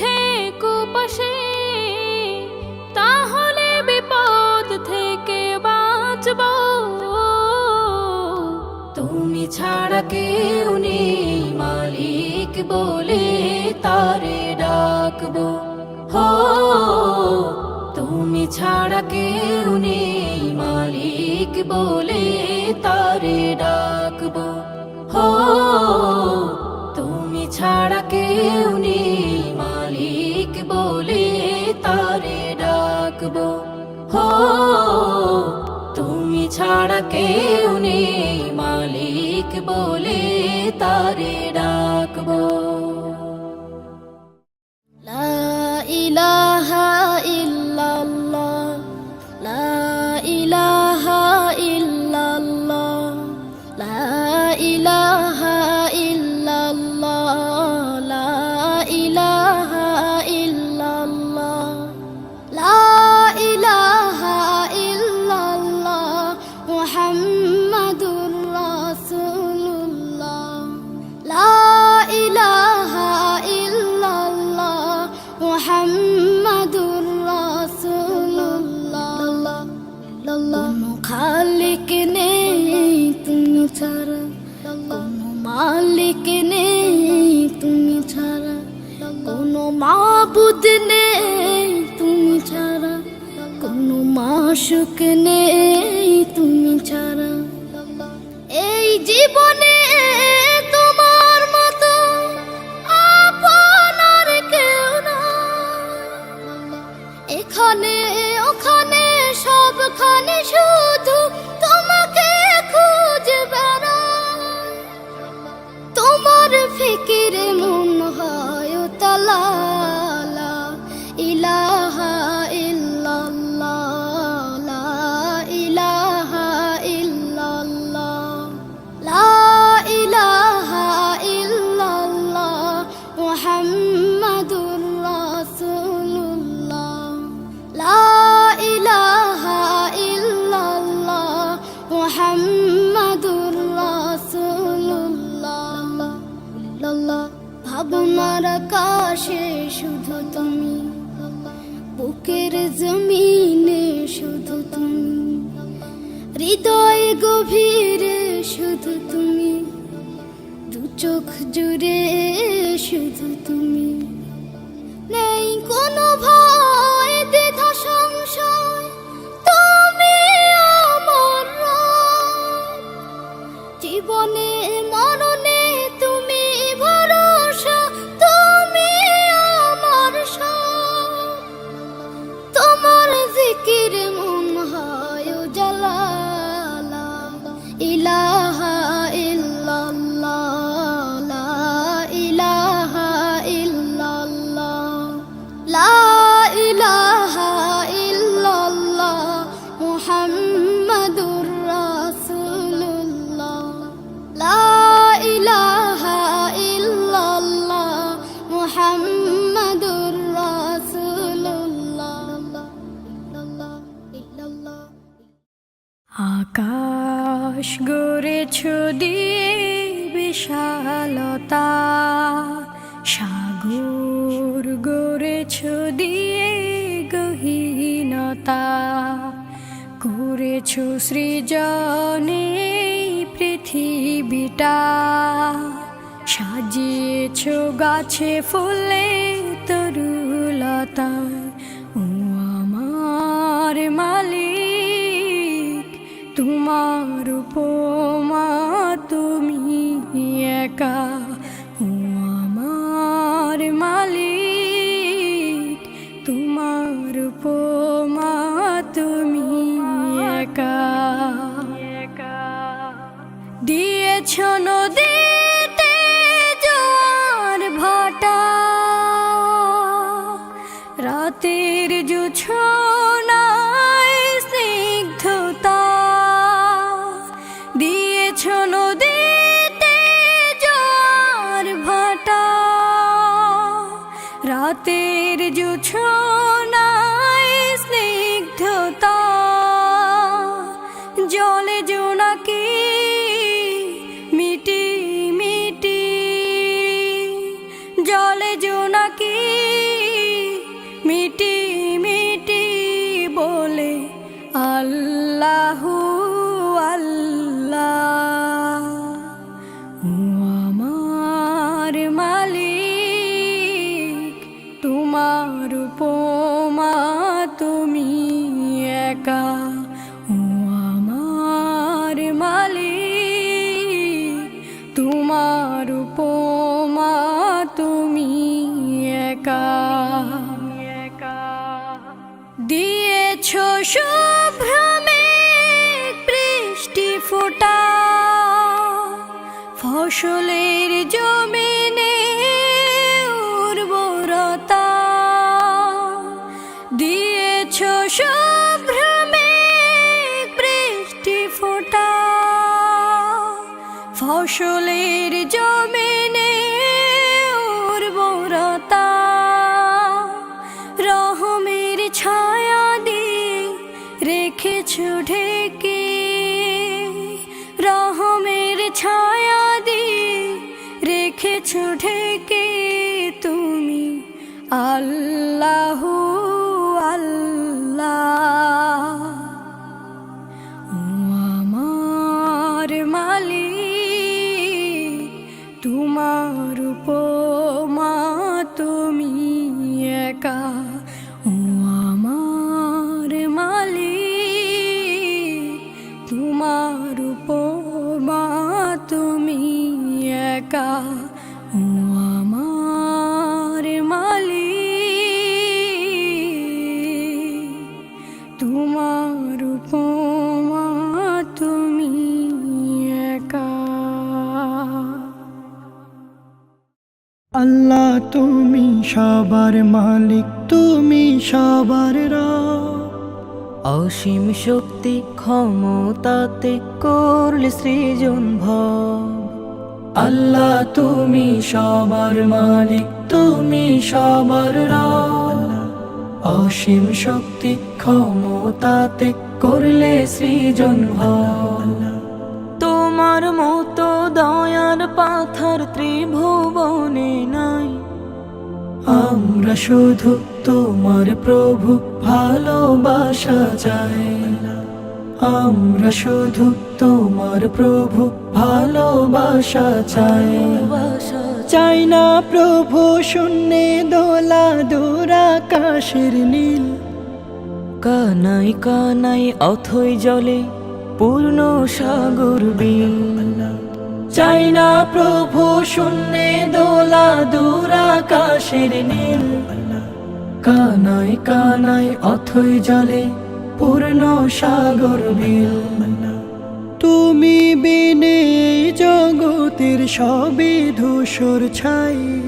Speaker 3: থেকো পাশে, তাহলে বিপদ থেকে বাঁচবো। তুমি ছাড়া কেউ নেই মালিক বলে তারে ডাকবো, হো তুমি ছাড়া কেউ নেই মালিক বলে তারে ডাকবো, হো তুমি ছাড়া কেউ নেই মালিক বলে তারে ডাকবো, হো তুমি ছাড়া কেউ নেই মালিক বলে তারে ডাকবো। লা ইলাহা ইল্লাল্লাহ, লা ইলাহা ইল্লাল্লাহ, লা ইলাহা ইল্লাল্লাহ, লা ইলাহা ইল্লাল্লাহ, লা ইলাহা ইল্লাল্লাহ মুহাম্মাদ মাবুদ নেই তুমি ছাড়া, কোনো মাশুক নেই তুমি ছাড়া। এই জীবনে তোমার মতো আপন আর কেউ না। এখানে ওখানে সবখানে শুধু তোমাকে খুঁজে বেড়াই। তোমার ফিকিরে মন হয় তালা, লা ইলাহা ইল্লাল্লাহ, লা ইলাহা ইল্লাল্লাহ, লা ইলাহা ইল্লাল্লাহ, মুহাম্মাদুর রাসূলুল্লাহ, লা ইলাহা ইল্লাল্লাহ, মুহাম্মাদুর রাসূলুল্লাহ। ভাবনার আকাশে শুধু তুমি, বুকের জমিনে শুধু তুমি, হৃদয় গভীরে শুধু তুমি, দু চোখ জুড়ে শুধু তুমি। নেই কোনো ভয় দ্বিধা সংশয়, তুমি আমার রব। জীবনে মরণে তুমি ভরসা, তুমি আমার সব। তোমার জিকির মন হয় উজালা, লা ইলাহা ইল্লাল্লাহ, লা ইলাহা ইল্লাল্লাহ, লা ইলাহা ইল্লাল্লাহ, মুহাম্মাদুর রাসূলুল্লাহ, লা ইলাহা ইল্লাল্লাহ, মুহাম্মাদুর রাসূলুল্লাহ।
Speaker 1: আকাশ গড়েছ দিয়ে বিশালতা, সাগর গড়েছ দিয়ে গহীনতা, করেছ সৃজনে পৃথিবীটা, সাজিয়েছ গাছে ফুলে তরুলতায়। ও আমার মালিক, তোমার উপমা তুমি একা। ও আমার মালিক, তোমার উপমা তুমি একা। দিয়েছ নদীতে জোয়ার ভাটা, রাতের জোছনায় স্নিগ্ধতা। দিয়েছ নদীতে জোয়ার ভাটা, রাতের জোছনায় স্নিগ্ধতা। জলে জোনাকি মিটি মিটি, জলে জোনাকি মিটি মিটি বলে আল্লাহু আল্লাহ। ও আমার মালিক, তোমার উপমা তুমি একা। ও আমার মালিক, তোমার উপমা তুমি একা। দিয়েছ শুভ্রমে বৃষ্টি ফোঁটা, ফসলের জমিনে উর্বরতা। দিয়েছ শুভ্রমে বৃষ্টি ফোঁটা, ফসলের জমিনে উর্বরতা। রহমের ছায়া দিয়ে রেখেছ ঢেকে, রহমের ছায়া দিয়ে রেখেছ ঢেকে। তুমি আল্লাহু আল্লাহ। ও আমার মালিক, তোমার উপমা তুমি একা ও আমার মালিক তোমার উপমা তুমি একা ও আমার মালিক তোমার উপমা তুমি একা।
Speaker 2: আল্লাহ তুমি সবার মালিক, তুমি সবার রব।
Speaker 4: অসীম শক্তি ক্ষমতাতে করলে সৃজন ভব।
Speaker 2: আল্লাহ তুমি সবার মালিক, তুমি সবার রব। অসীম শক্তি ক্ষমতাতে করলে সৃজন ভব।
Speaker 4: তোমার মতো দয়ার পাথার ত্রিভুবনে নাই।
Speaker 2: আমরা শুধু তোমার প্রভু ভালোবাসা চাই। আমরা শুধু তোমার প্রভু ভালোবাসা চাই। চাই না প্রভু শূন্যে দোলা দূরাকাশের নীল।
Speaker 4: কানাই কানাই অথই জলে পূর্ণ সাগর বিল।
Speaker 2: চাই না প্রভু শূন্যে দোলা দূরাকাশের নীল। কানাই কানাই অথই জলে পূর্ণ সাগর বিল। তুমি বিনে এই জগতের সবই ধূসর ছাই।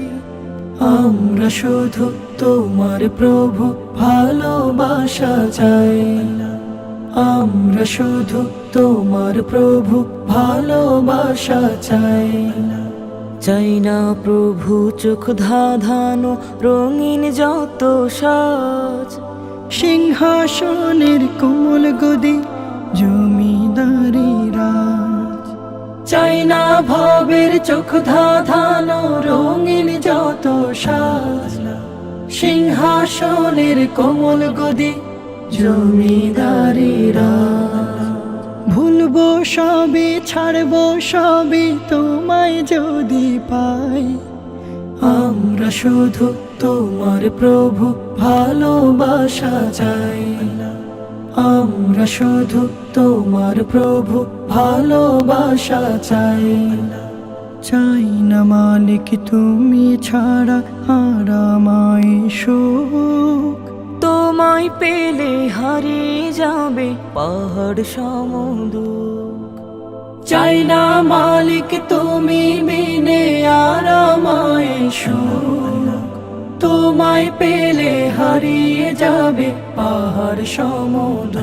Speaker 2: আমরা শুধু তোমার প্রভু ভালোবাসা চাই। আমরা শুধু তোমার প্রভু ভালোবাসা চাই।
Speaker 4: চাই না প্রভু চোখ ধাঁধানো রঙিন যত সাজ।
Speaker 2: সিংহাসনের কোমল গদি জমিদারি রাজ। চাই না ভবের চোখ ধাঁধানো রঙিন যত সাজ। সিংহাসনের কোমল গদি জমিদারি রাজ। ভুলবো সবই ছাড়বো সবই তোমায় যদি পাই। আমরা শুধু তোমার প্রভু ভালোবাসা চাই। আমরা শুধু তোমার প্রভু ভালোবাসা চাই। চাই না মালিক তুমি ছাড়া আর আমায় সুখ।
Speaker 4: তোমায় পেলে হারিয়ে যাবে পাহাড় সমুদ্র।
Speaker 2: চাই না মালিক তুমি বিনে আর আমায় সুখ। তোমায় পেলে হারিয়ে যাবে পাহাড় সমুদ্র।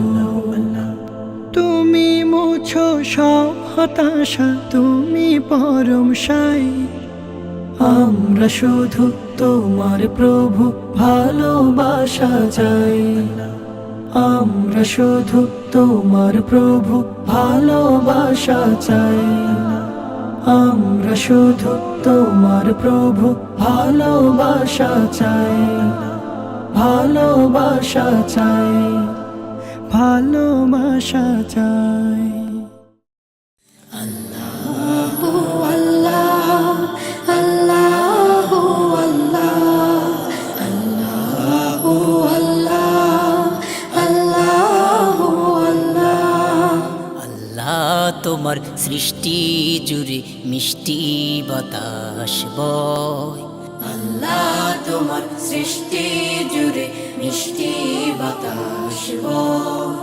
Speaker 2: তুমি মুছো সব হতাশা, তুমি পরম সাই। আমরা শুধু তোমার প্রভু ভালোবাসা চাই। আমরা শুধু তোমার প্রভু ভালোবাসা চাই। আমরা শুধু তোমার প্রভু ভালোবাসা চাই। ভালোবাসা চাই। ভালোবাসা চাই।
Speaker 4: তোমার সৃষ্টি জুড়ে মিষ্টি বাতাস বয়।
Speaker 2: আল্লাহ তোমার সৃষ্টি জুড়ে মিষ্টি বাতাস বয়।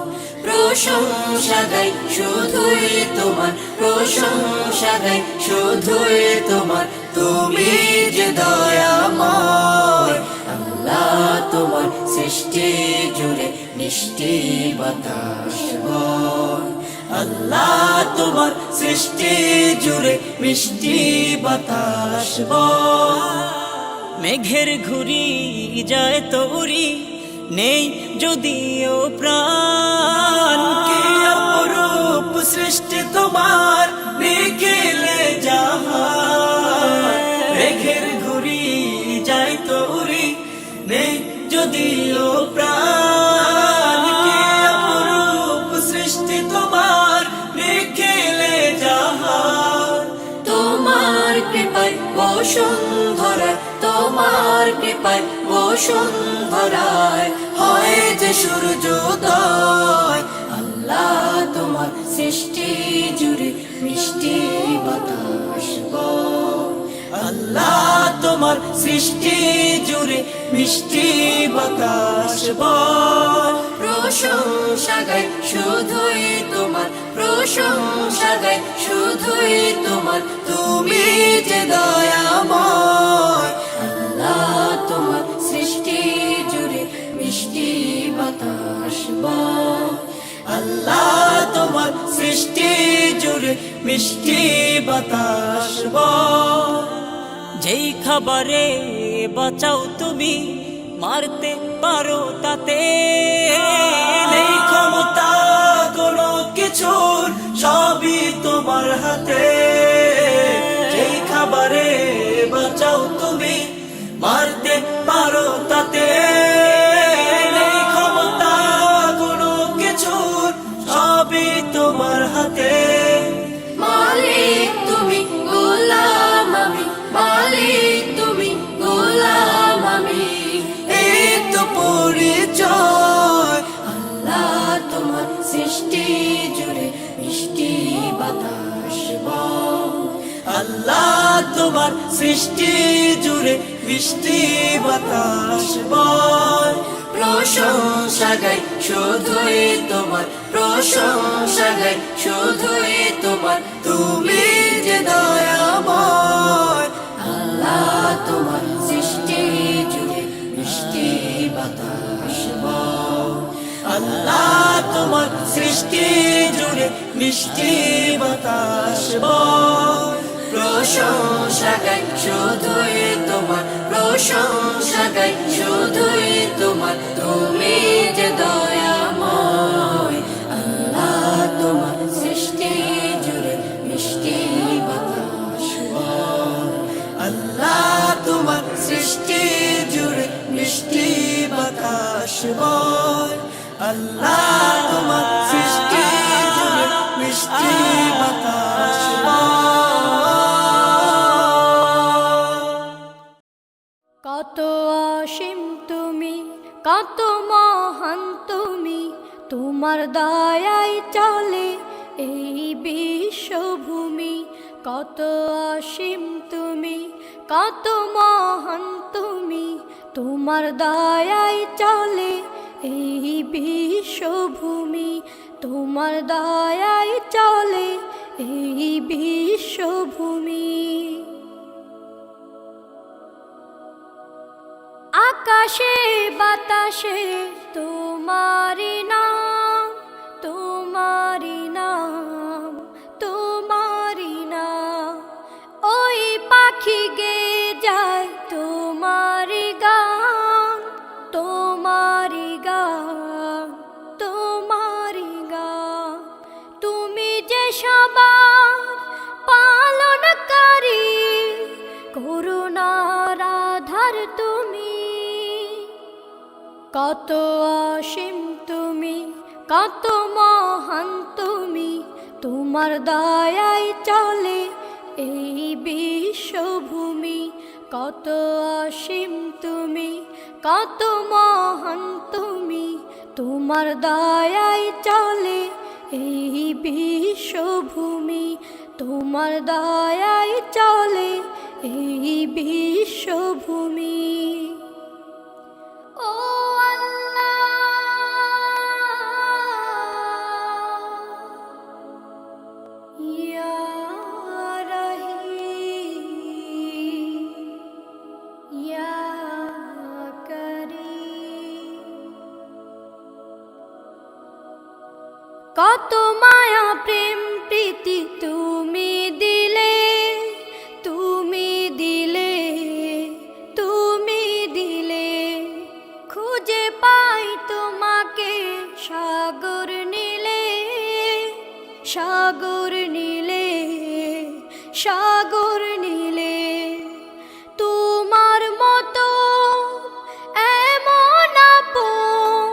Speaker 2: প্রশংসা গাই শুধুই তোমার, প্রশংসা গাই শুধুই তোমার। তুমি যে দয়াময়। আল্লাহ তোমার সৃষ্টি জুড়ে মিষ্টি বাতাস বয়। আল্লাহ তোমার সৃষ্টি জুড়ে মিষ্টি বাতাস বয়।
Speaker 4: মেঘের ঘুরি যায় তোরি নেই যদিও প্রাণ।
Speaker 2: কি অপরূপ সৃষ্টি তোমার নিখিলে জাহান। মেঘের ঘুরি যায় তোরি নেই যদিও প্রাণ। কি অপরূপ সৃষ্টি তোমার নিখিলে জাহান। তোমার কৃপায় বসন্ত বসুন্ধরায় তোমার কৃপায় বসুন্ধরায় হয় যে সূর্যোদয়। আল্লাহ তোমার সৃষ্টি জুড়ে মিষ্টি বাতাস বয়। আল্লাহ তোমার সৃষ্টি জুড়ে মিষ্টি বাতাস বয়। প্রশংসা গাই শুধুই তোমার, প্রশংসা গাই শুধুই তোমার, তুমি যে দয়াময়। আল্লাহ তোমার সৃষ্টি জুড়ে মিষ্টি বাতাস বয়। আল্লাহ তোমার সৃষ্টি জুড়ে মিষ্টি বাতাস বয়। যেই খাবারে বাঁচাও তুমি, মারতে পারো তাতে নেই ক্ষমতা কোনো কিছুর, সবই তোমার হাতে। যেই খাবারে বাঁচাও তুমি, মারতে পারো তাতে নেই ক্ষমতা কোনো কিছুর, সবই তোমার হাতে। মালিক তুমি, গোলাম আমি, মালিক তুমি, গোলাম আমি, এই তো পরিচয়। আল্লাহ তোমার সৃষ্টি জুড়ে মিষ্টি বাতাস বয়। আল্লাহ তোমার সৃষ্টি জুড়ে মিষ্টি বাতাস বয়। প্রশংসা গাই শুধুই তোমার, প্রশংসা গাই শুধুই তোমার, তুমি যে দয়াময়। আল্লাহ তোমার সৃষ্টি জুড়ে মিষ্টি বাতাস বয়। আল্লাহ তোমার সৃষ্টি জুড়ে মিষ্টি বাতাস বয়। প্রশংসা গাই শুধুই তোমার, প্রশংসা গাই শুধুই তোমার, তুমি যে দয়াময়। আল্লাহ তোমার সৃষ্টি জুড়ে মিষ্টি বাতাস বয়। আল্লাহ তোমার সৃষ্টি জুড়ে মিষ্টি বাতাস বয়। আল্লাহ তোমার সৃষ্টি জুড়ে মিষ্টি বাতাস বয়।
Speaker 3: কত অসীম তুমি, কত মহান তুমি, তোমার দয়ায় চলে এই বিশ্বভূমি। কত অসীম তুমি, কত মহান তুমি, তোমার দয়ায় চলে এই বিশ্বভূমি। তোমার দয়ায় চলে এই বিশ্বভূমি। আকাশে বাতাসে তোমারি নাম, তোমারি নাম, তোমারি নাম। ওই পাখি গে যায় তোমারি গান, তোমারি গান, তোমারি গান। তুমি যে সবার পালনকারী, করুণার আধার তুমি। কত অসীম তুমি, কত মহান তুমি, তোমার দয়ায় চলে এই বিশ্বভূমি। কত অসীম তুমি, কত মহান তুমি, তোমার দয়ায় চলে এই বিশ্বভূমি। তোমার দয়ায় চলে এই বিশ্বভূমি। ও ইয়া রহিম, ইয়া করিম। কত মায়া প্রেম প্রীতি তুমি দিলে, তুমি দিলে, তুমি দিলে। খুঁজে পাই তোমাকে সাগর নীলে, সাগর নীলে, সাগর নীলে। তোমার মতো এমন আপন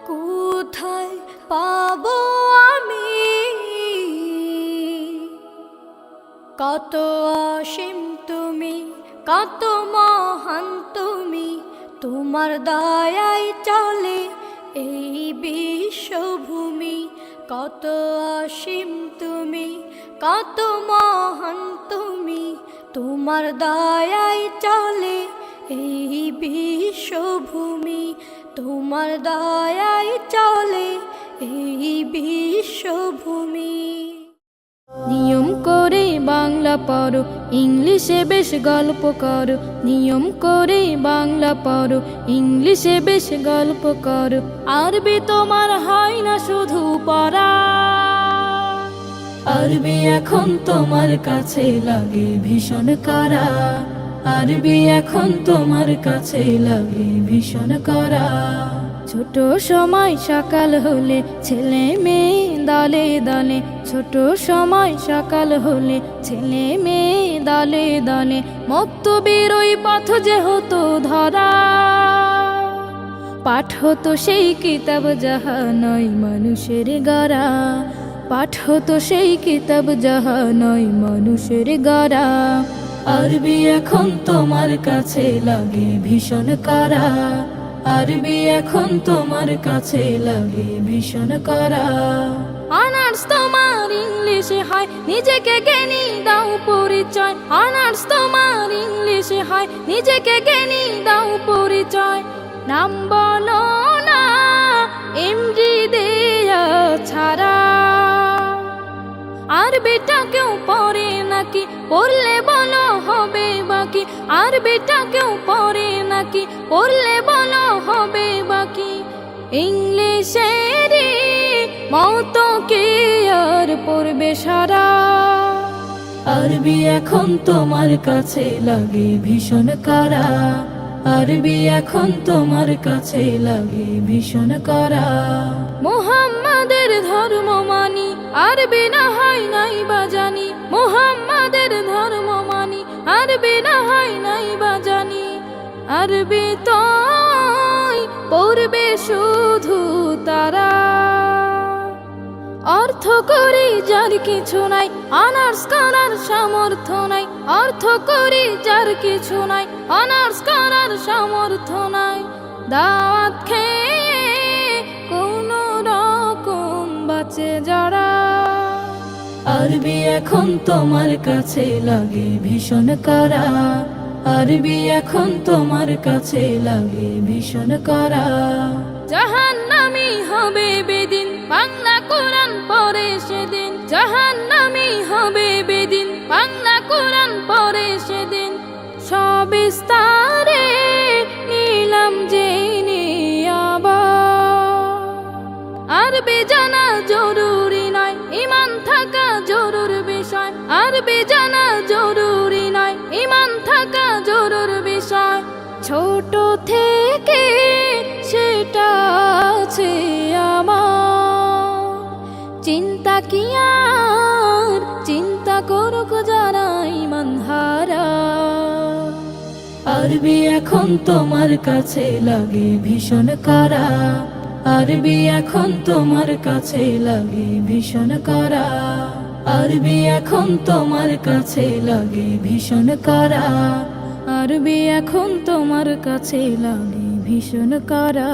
Speaker 3: কোথায় পাবো আমি?
Speaker 1: মহান তুমি, তোমার দয়ায় চলে এই বিশ্বভূমি। কত অসীম তুমি, কত মহান তুমি, তোমার দয়ায় চলে এই বিশ্বভূমি। তোমার দয়ায় চলে এই বিশ্বভূমি।
Speaker 3: নিয়ম করে বাংলা পড়ো, ইংলিশে বেশ গল্প করো। নিয়ম করে বাংলা পড়ো, ইংলিশে বেশ গল্প করো। আরবি তোমার হয় না শুধু পড়া, আরবি এখন তোমার কাছে লাগে ভীষণ করা। আরবি এখন তোমার কাছে লাগে ভীষণ করা। ছোট সময় সকাল হলে ছেলে মেয়ে দলে দলে, ছোট সময় সকাল হলে ছেলে মেয়ে দলে দলে। মক্তবের ওই পথ যে হতো ধরা, পাঠ হতো সেই কিতাব যাহা নয় মানুষের গড়া। পাঠ হতো সেই কিতাব যাহা নয় মানুষের গড়া। আরবি এখন তোমার কাছে লাগে ভীষণ করা। আরবি এখন তোমার কাছে লাগে ভীষণ করা। অনার্স তোমার ইংলিশে হয়, নিজেকে জ্ঞানী দাও পরিচয়। অনার্স তোমার ইংলিশে হয়, নিজেকে জ্ঞানী দাও পরিচয়। নাম বলো না এমডি দেয়া ছাড়া। আরবিটা কেউ পড়ে নাকি, পড়লে বলো হবে বাকি। আরবিটা কেউ পড়ে নাকি, পড়লে বলো হবে বাকি। ইংলিশের মতো কে আর পড়বে সারা। আরবি এখন তোমার কাছে লাগে ভীষণ করা। আরবি এখন তোমার কাছে লাগে ভীষণ করা। মুহাম্মাদের ধর্ম মানি, আরবি না হয় নাই বা জানি। মুহাম্মাদের ধর্ম মানি, আরবি না হয় নাই বা জানি। আরবি তো পড়বে শুধু তারা। অর্থ করি যার কিছু নাই, অনার্স করার সামর্থ্য নাই। অর্থ করি যার কিছু নাই, অনার্স করার সামর্থ্য নাই। দাওয়াত খেয়ে কোন রকম বাঁচে যারা। আরবি এখন তোমার কাছে লাগে ভীষণ করা। আরবি এখন তোমার কাছে লাগে ভীষণ করা। জাহান্নামী হবে বেদিন, বাংলা কোরআন পড়ে সেদিন। জাহান্নামী হবে বেদিন, বাংলা কোরআন পড়ে সেদিন। সবিস্তারে নিলাম জেনে আবার। আরবি জানা জরুরি নয়, ঈমান থাকা জরুর বিষয়। আরবি জানা জরুরি নয়, ঈমান থাকা জরুর বিষয়। ছোট থেকে সেটা আছে আমার। চিন্তা কি আর চিন্তা করুক যারা ঈমান হারা। আরবি এখন তোমার কাছে লাগে ভীষণ করা। আরবি এখন তোমার কাছে লাগে ভীষণ করা। আরবি এখন তোমার কাছে লাগে ভীষণ করা। আরবি এখন তোমার কাছে লাগে ভীষণ করা।